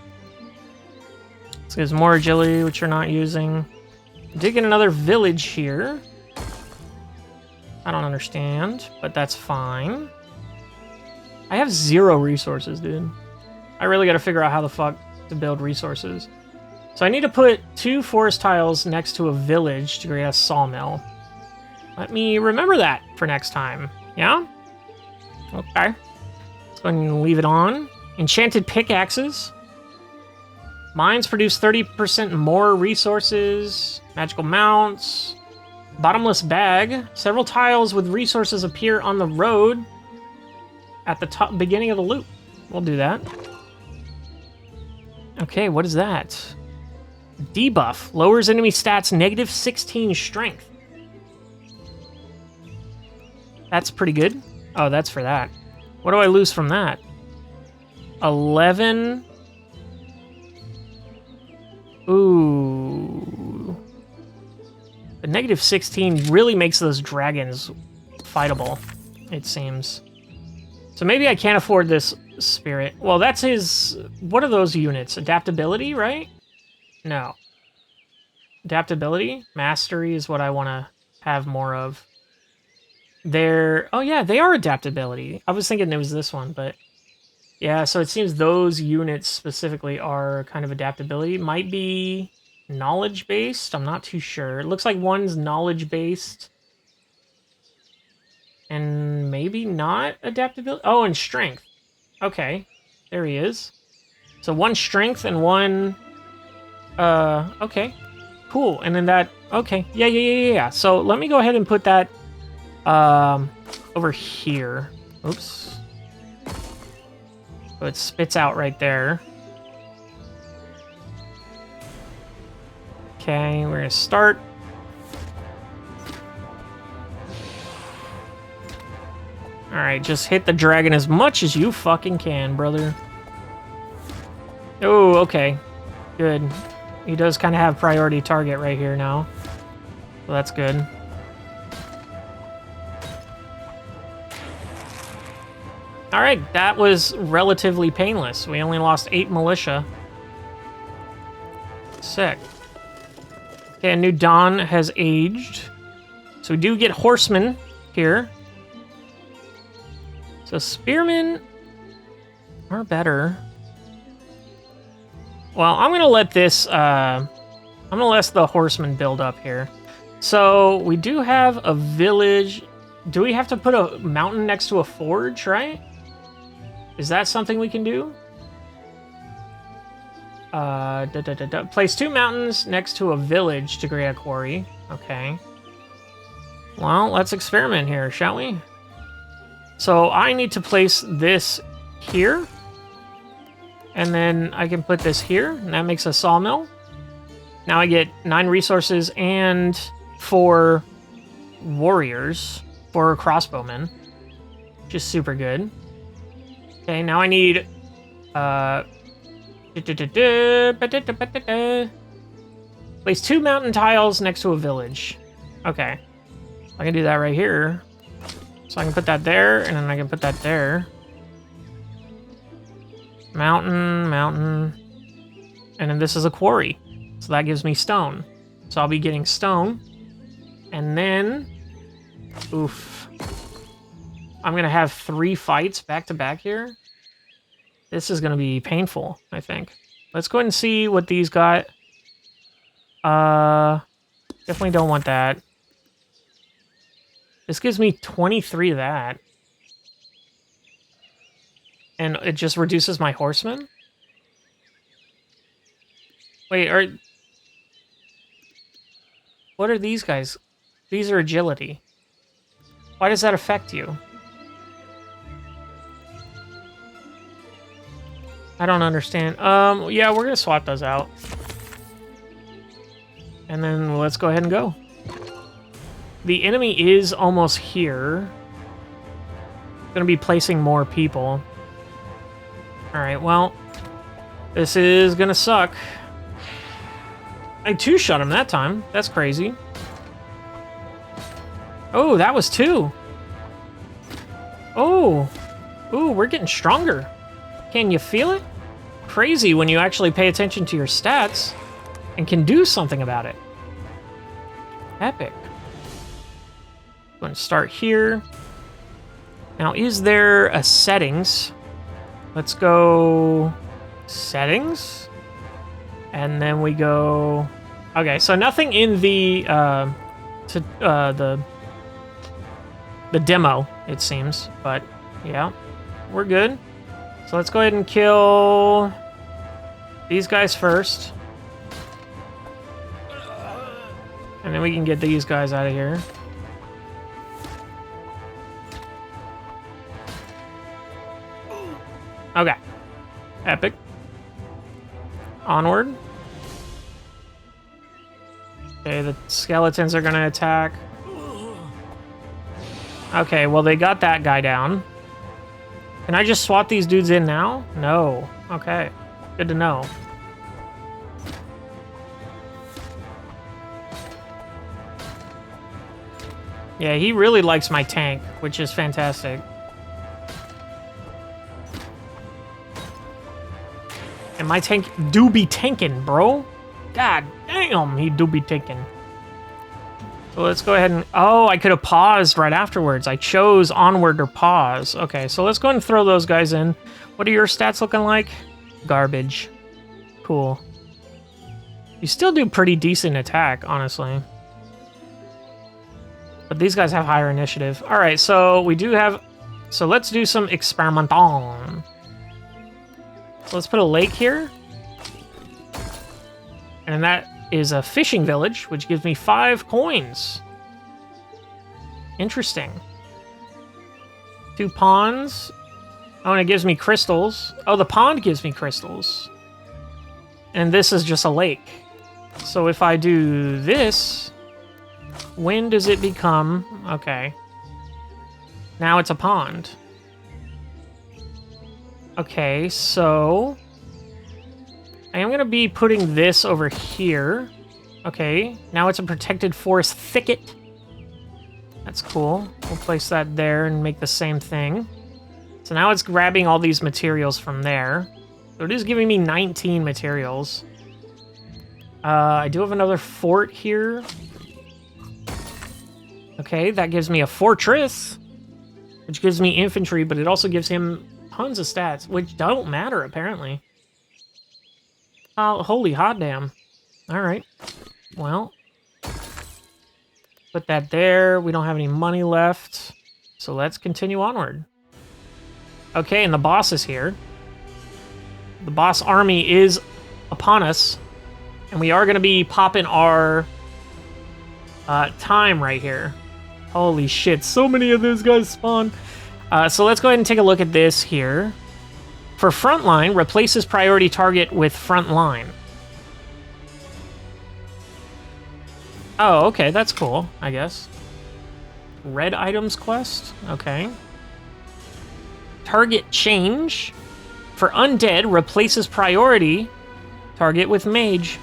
This gives more agility, which we're not using. Did get another village here. I don't understand, but that's fine. I have 0 resources, dude. I really gotta figure out how the fuck to build resources. So I need to put 2 forest tiles next to a village to create a sawmill. Let me remember that for next time. Yeah? Okay. Let's go ahead and leave it on. Enchanted pickaxes. Mines produce 30% more resources. Magical mounts. Bottomless bag. Several tiles with resources appear on the road at the top beginning of the loop. We'll do that. Okay, what is that? Debuff. Lowers enemy stats -16 strength. That's pretty good. Oh, that's for that. What do I lose from that? 11. Ooh. The -16 really makes those dragons fightable, it seems. So maybe I can't afford this spirit. Well, that's his... What are those units? Adaptability, right? No. Adaptability? Mastery is what I want to have more of. They're... Oh, yeah, they are adaptability. I was thinking it was this one, but... Yeah, so it seems those units specifically are kind of adaptability. Might be knowledge-based. I'm not too sure. It looks like one's knowledge-based. And maybe not adaptability. Oh, and strength. Okay. There he is. So one strength and one... okay. Cool. And then that... Okay. Yeah. So let me go ahead and put that... over here. Oops. So it spits out right there. Okay, we're gonna start. Alright, just hit the dragon as much as you fucking can, brother. Oh, okay. Good. He does kind of have priority target right here now. So that's good. Alright, that was relatively painless. We only lost 8 militia. Sick. Okay, a new Dawn has aged. So we do get horsemen here. So spearmen are better. Well, I'm gonna let this, I'm gonna let the horsemen build up here. So we do have a village. Do we have to put a mountain next to a forge, right? Is that something we can do? Place 2 mountains next to a village to create a quarry. Okay. Well, let's experiment here, shall we? So I need to place this here. And then I can put this here, and that makes a sawmill. Now I get 9 resources and 4 warriors, 4 crossbowmen, which is super good. Okay, now I need, place 2 mountain tiles next to a village. Okay, I can do that right here. So I can put that there, and then I can put that there. Mountain, and then this is a quarry. So that gives me stone. So I'll be getting stone. And then, oof. I'm gonna have 3 fights back to back here. This is gonna be painful, I think. Let's go ahead and see what these got. Definitely don't want that. This gives me 23 of that. And it just reduces my horsemen? Wait, what are these guys? These are agility. Why does that affect you? I don't understand. Yeah, we're gonna swap those out. And then let's go ahead and go. The enemy is almost here. Gonna be placing more people. Alright, well, this is gonna suck. I 2-shot him that time. That's crazy. Oh, that was 2. Oh. Ooh, we're getting stronger. Can you feel it? Crazy when you actually pay attention to your stats and can do something about it. Epic. I'm going to start here. Now, is there a settings? Let's go settings. And then we go... Okay, so nothing in the demo, it seems. But, yeah, we're good. So let's go ahead and kill these guys first. And then we can get these guys out of here. Okay. Epic. Onward. Okay, the skeletons are gonna attack. Okay, well, they got that guy down. Can I just swap these dudes in now? No. Okay. Good to know. Yeah, he really likes my tank, which is fantastic. And my tank do be tanking, bro. God damn, he do be tanking. So let's go ahead and... Oh, I could have paused right afterwards. I chose onward or pause. Okay, so let's go ahead and throw those guys in. What are your stats looking like? Garbage. Cool. You still do pretty decent attack, honestly. But these guys have higher initiative. All right, so we do have... So let's do some experimental. So let's put a lake here. And that is a fishing village, which gives me 5 coins. Interesting. 2 ponds. Oh, and it gives me crystals. Oh, the pond gives me crystals. And this is just a lake. So if I do this, when does it become... Okay. Now it's a pond. Okay, so... I am going to be putting this over here. Okay, now it's a protected forest thicket. That's cool. We'll place that there and make the same thing. So now it's grabbing all these materials from there. So it is giving me 19 materials. I do have another fort here. Okay, that gives me a fortress, which gives me infantry, but it also gives him tons of stats, which don't matter, apparently. Oh, holy hot damn. All right. Well, put that there. We don't have any money left, so let's continue onward. Okay, and the boss is here. The boss army is upon us, and we are going to be popping our time right here. Holy shit, so many of those guys spawn. So let's go ahead and take a look at this here. For frontline, replaces priority target with frontline. Oh, okay, that's cool, I guess. Red items quest? Okay. Target change. For undead, replaces priority target with mage.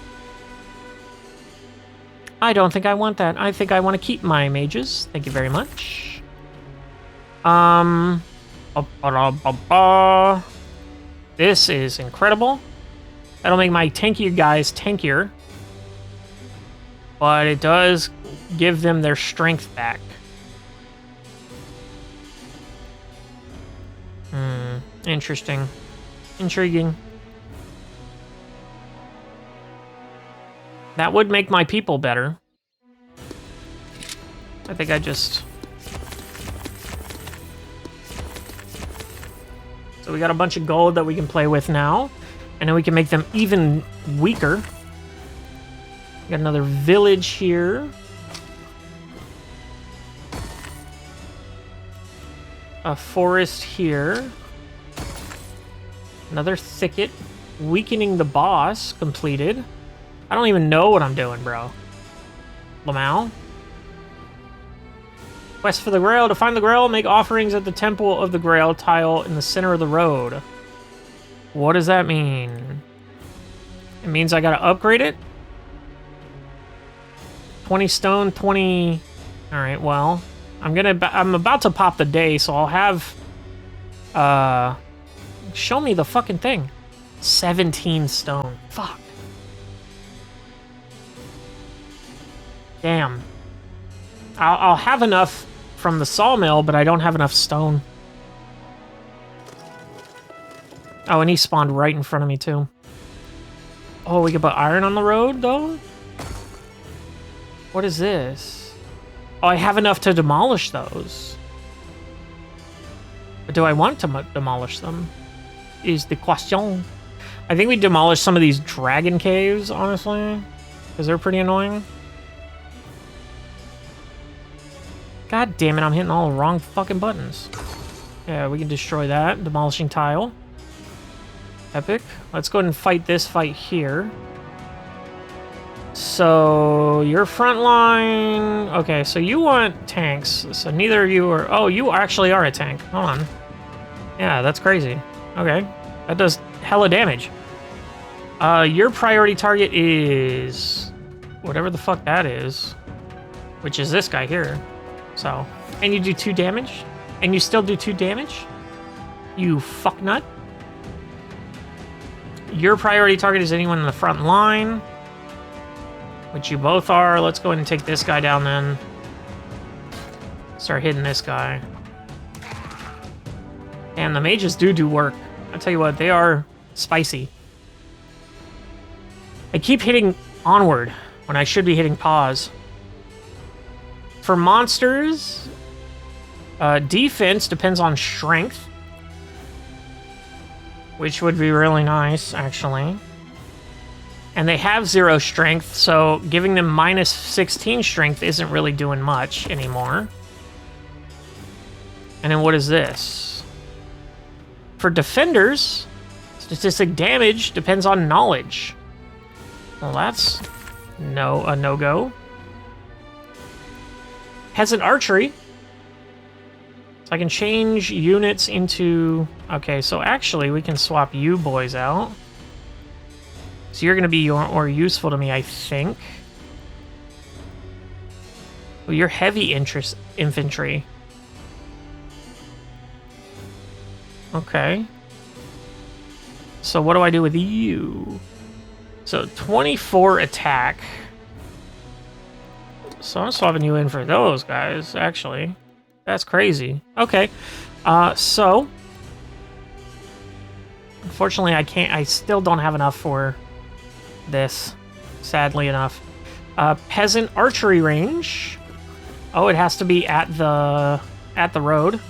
I don't think I want that. I think I want to keep my mages. Thank you very much. This is incredible. That'll make my tankier guys tankier. But it does give them their strength back. Interesting. Intriguing. That would make my people better. I think I just... So we got a bunch of gold that we can play with now. And then we can make them even weaker. Got another village here. A forest here. Another thicket. Weakening the boss. Completed. I don't even know what I'm doing, bro. Lamau. Quest for the Grail. To find the Grail, make offerings at the Temple of the Grail tile in the center of the road. What does that mean? It means I gotta upgrade it? 20 stone, 20... Alright, well... I'm about to pop the day, so I'll have... Show me the fucking thing. 17 stone. Fuck. Damn. I'll have enough from the sawmill, but I don't have enough stone. Oh, and he spawned right in front of me, too. Oh, we can put iron on the road, though? What is this? Oh, I have enough to demolish those. But do I want to demolish them? Is the question. I think we demolish some of these dragon caves, honestly. Because they're pretty annoying. God damn it, I'm hitting all the wrong fucking buttons. Yeah, we can destroy that. Demolishing tile. Epic. Let's go ahead and fight this fight here. So, your front line... Okay, so you want tanks. So neither of you are... Oh, you actually are a tank. Hold on. Yeah, that's crazy. Okay. That does hella damage. Your priority target is... whatever the fuck that is. Which is this guy here. So... And you do 2 damage? And you still do 2 damage? You fucknut. Your priority target is anyone in the front line. Which you both are. Let's go ahead and take this guy down then. Start hitting this guy. And the mages do work. I'll tell you what, they are spicy. I keep hitting onward when I should be hitting pause. For monsters, defense depends on strength. Which would be really nice, actually. And they have 0 strength, so giving them minus 16 strength isn't really doing much anymore. And then what is this? For defenders, statistic damage depends on knowledge. Well, that's a no-go. Peasant archery. So I can change units into... Okay, so actually we can swap you boys out. So you're going to be more useful to me, I think. Well, you're heavy infantry. Okay. So what do I do with you? So 24 attack. So I'm swapping you in for those guys, actually. That's crazy. Okay. So... Unfortunately, I still don't have enough for this, sadly enough. Peasant archery range. Oh, it has to be at the road.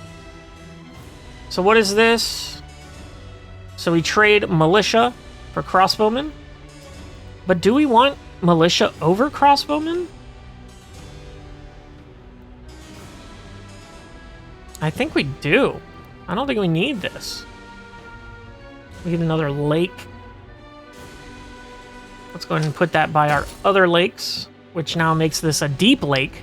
So what is this? So we trade militia for crossbowmen. But do we want militia over crossbowmen? I think we do. I don't think we need this. We get another lake. Let's go ahead and put that by our other lakes, which now makes this a deep lake.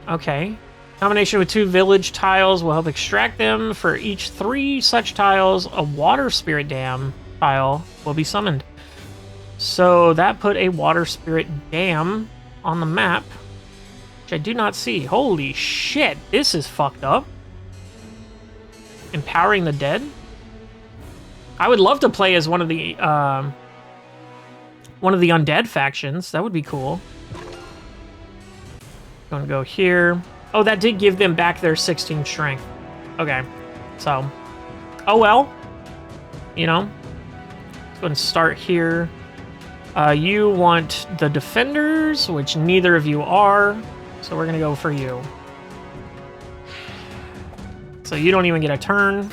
Okay. Combination with 2 village tiles will help extract them. For each 3 such tiles, a water spirit dam tile will be summoned. So that put a water spirit dam on the map, which I do not see. Holy shit, this is fucked up. Empowering the dead? I would love to play as one of the undead factions. That would be cool. Gonna go here. Oh, that did give them back their 16 strength. Okay, so, oh well. You know, let's go and start here. You want the defenders, which neither of you are, so we're gonna go for you. So you don't even get a turn.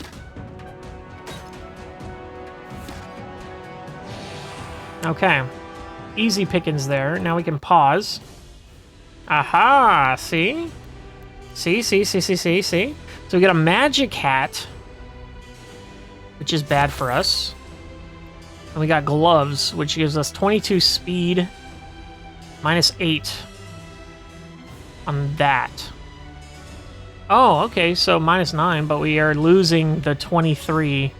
Okay, easy pickings there. Now we can pause. Aha, see? See? So we got a magic hat, which is bad for us. And we got gloves, which gives us 22 speed, minus 8 on that. Oh, okay, so minus 9, but we are losing the 23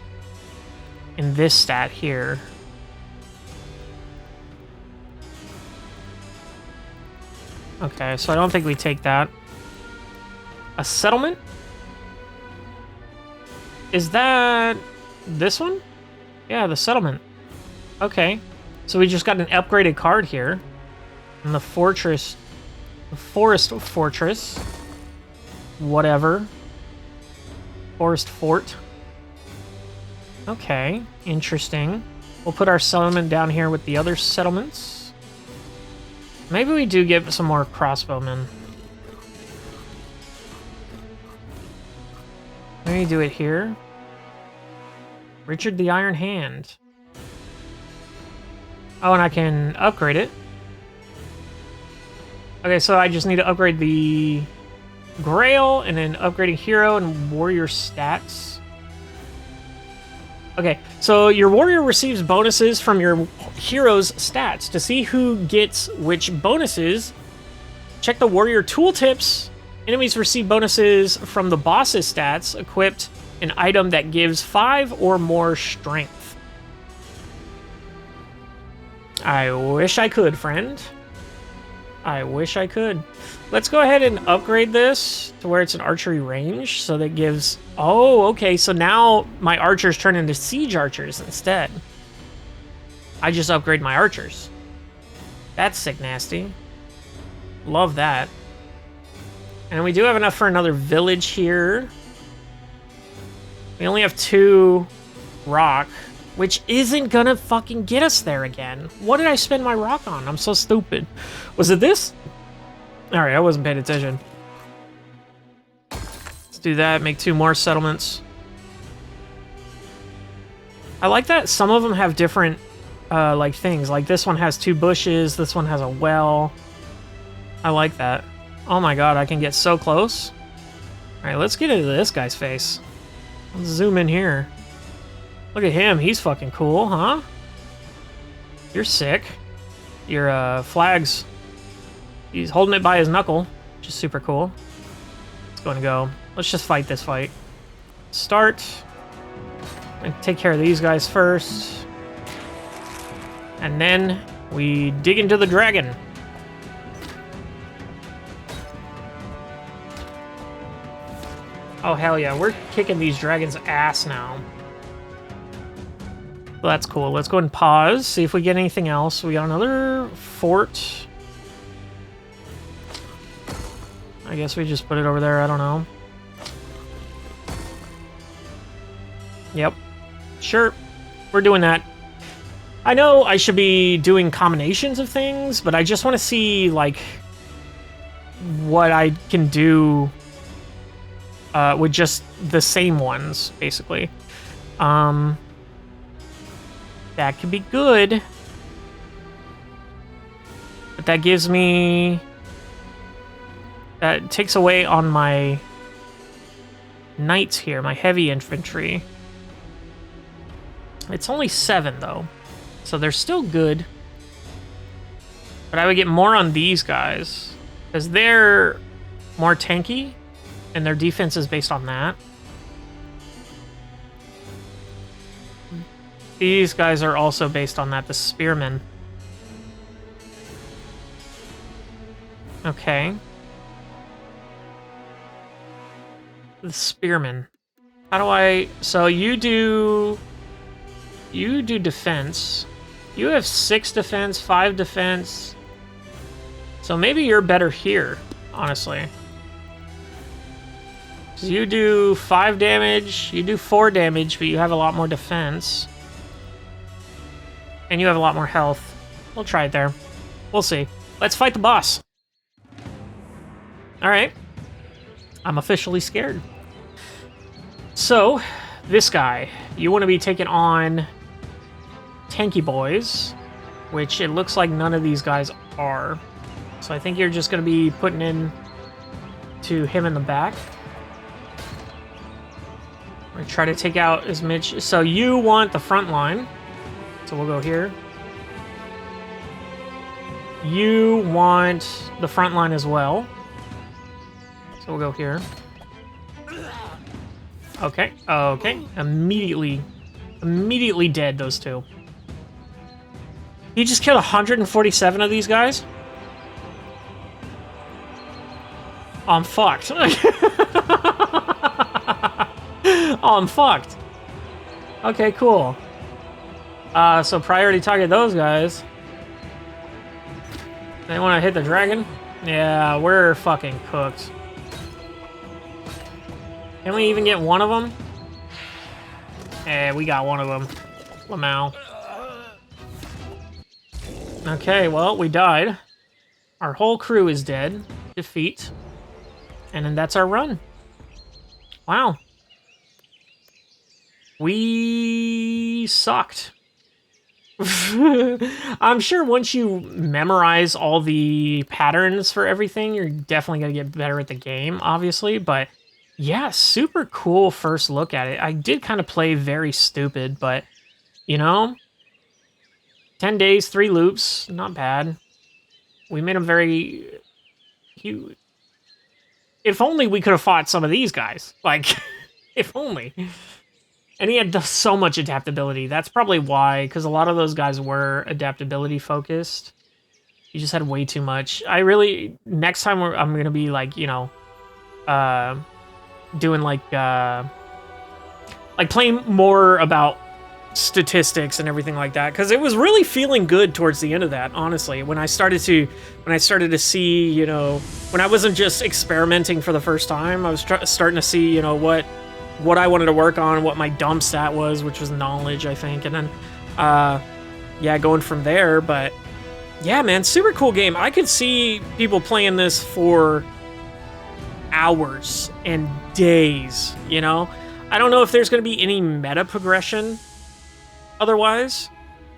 in this stat here. Okay, so I don't think we take that. A settlement? Is that this one? Yeah, the settlement. Okay. So we just got an upgraded card here. And the fortress Forest fortress. Whatever. Forest fort. Okay, interesting. We'll put our settlement down here with the other settlements. Maybe we do get some more crossbowmen. Maybe do it here. Richard the Iron Hand. Oh, and I can upgrade it. Okay, so I just need to upgrade the Grail and then upgrading hero and warrior stats. Okay, so your warrior receives bonuses from your hero's stats. To see who gets which bonuses, check the warrior tooltips. Enemies receive bonuses from the boss's stats, equipped an item that gives 5 or more strength. I wish I could, friend. I wish I could. Let's go ahead and upgrade this to where it's an archery range, so that gives... Oh, okay, so now my archers turn into siege archers instead. I just upgrade my archers. That's sick nasty. Love that. And we do have enough for another village here. We only have 2 rock, which isn't gonna fucking get us there again. What did I spend my rock on? I'm so stupid. Was it this? Alright, I wasn't paying attention. Let's do that, make 2 more settlements. I like that some of them have different, like, things. Like, this one has 2 bushes, this one has a well. I like that. Oh my god, I can get so close. Alright, let's get into this guy's face. Let's zoom in here. Look at him, he's fucking cool, huh? You're sick. Your flags, he's holding it by his knuckle, which is super cool. It's going to go. Let's just fight this fight. Start. And take care of these guys first. And then we dig into the dragon. Oh, hell yeah. We're kicking these dragons' ass now. Well, that's cool. Let's go ahead and pause, see if we get anything else. We got another fort. I guess we just put it over there. I don't know. Yep. Sure. We're doing that. I know I should be doing combinations of things, but I just want to see, like, what I can do with just the same ones, basically. That could be good. But that gives me... That takes away on my knights here, my heavy infantry. It's only 7, though. So they're still good. But I would get more on these guys. Because they're more tanky. And their defense is based on that. These guys are also based on that, the spearmen. Okay. The spearmen. How do I... So you do defense. You have 6 defense, 5 defense. So maybe you're better here, honestly. So you do 5 damage, you do 4 damage, but you have a lot more defense. And you have a lot more health. We'll try it there. We'll see. Let's fight the boss. Alright. I'm officially scared. So, this guy. You want to be taking on tanky boys, which it looks like none of these guys are. So I think you're just going to be putting in to him in the back. We're going to try to take out as much. So you want the front line. So we'll go here. You want the front line as well. So we'll go here. Okay, okay. Immediately dead, those 2. He just killed 147 of these guys? I'm fucked. Oh, I'm fucked. Okay, cool. So priority target those guys. They want to hit the dragon. Yeah, we're fucking cooked. Can we even get one of them? Eh, we got one of them. Lamau. Okay, well, we died. Our whole crew is dead. Defeat. And then that's our run. Wow. We sucked. I'm sure once you memorize all the patterns for everything, you're definitely going to get better at the game, obviously. But yeah, super cool first look at it. I did kind of play very stupid, but you know, 10 days, 3 loops, not bad. We made them very huge. If only we could have fought some of these guys. Like, if only. And he had so much adaptability. That's probably why, because a lot of those guys were adaptability focused. He just had way too much. I really, next time I'm going to be like, you know, doing like playing more about statistics and everything like that, because it was really feeling good towards the end of that, honestly, when I started to see, you know, when I wasn't just experimenting for the first time, I was starting to see, you know, what I wanted to work on, what my dump stat was, which was knowledge, I think, and then yeah, going from there. But yeah, man, super cool game. I could see people playing this for hours and days, you know. I don't know if there's going to be any meta progression otherwise,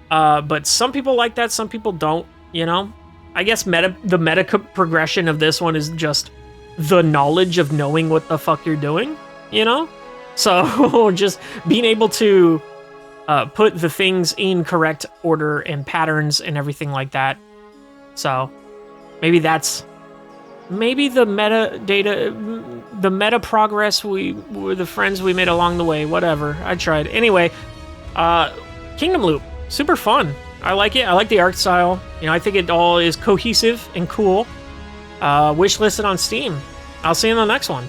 but some people like that, some people don't, you know. I guess the meta progression of this one is just the knowledge of knowing what the fuck you're doing, you know. So just being able to put the things in correct order and patterns and everything like that. So maybe that's the meta progress the friends we made along the way. Whatever, I tried anyway. Kingdom Loop, super fun. I like it. I like the art style. You know, I think it all is cohesive and cool. Wish listed on Steam. I'll see you in the next one.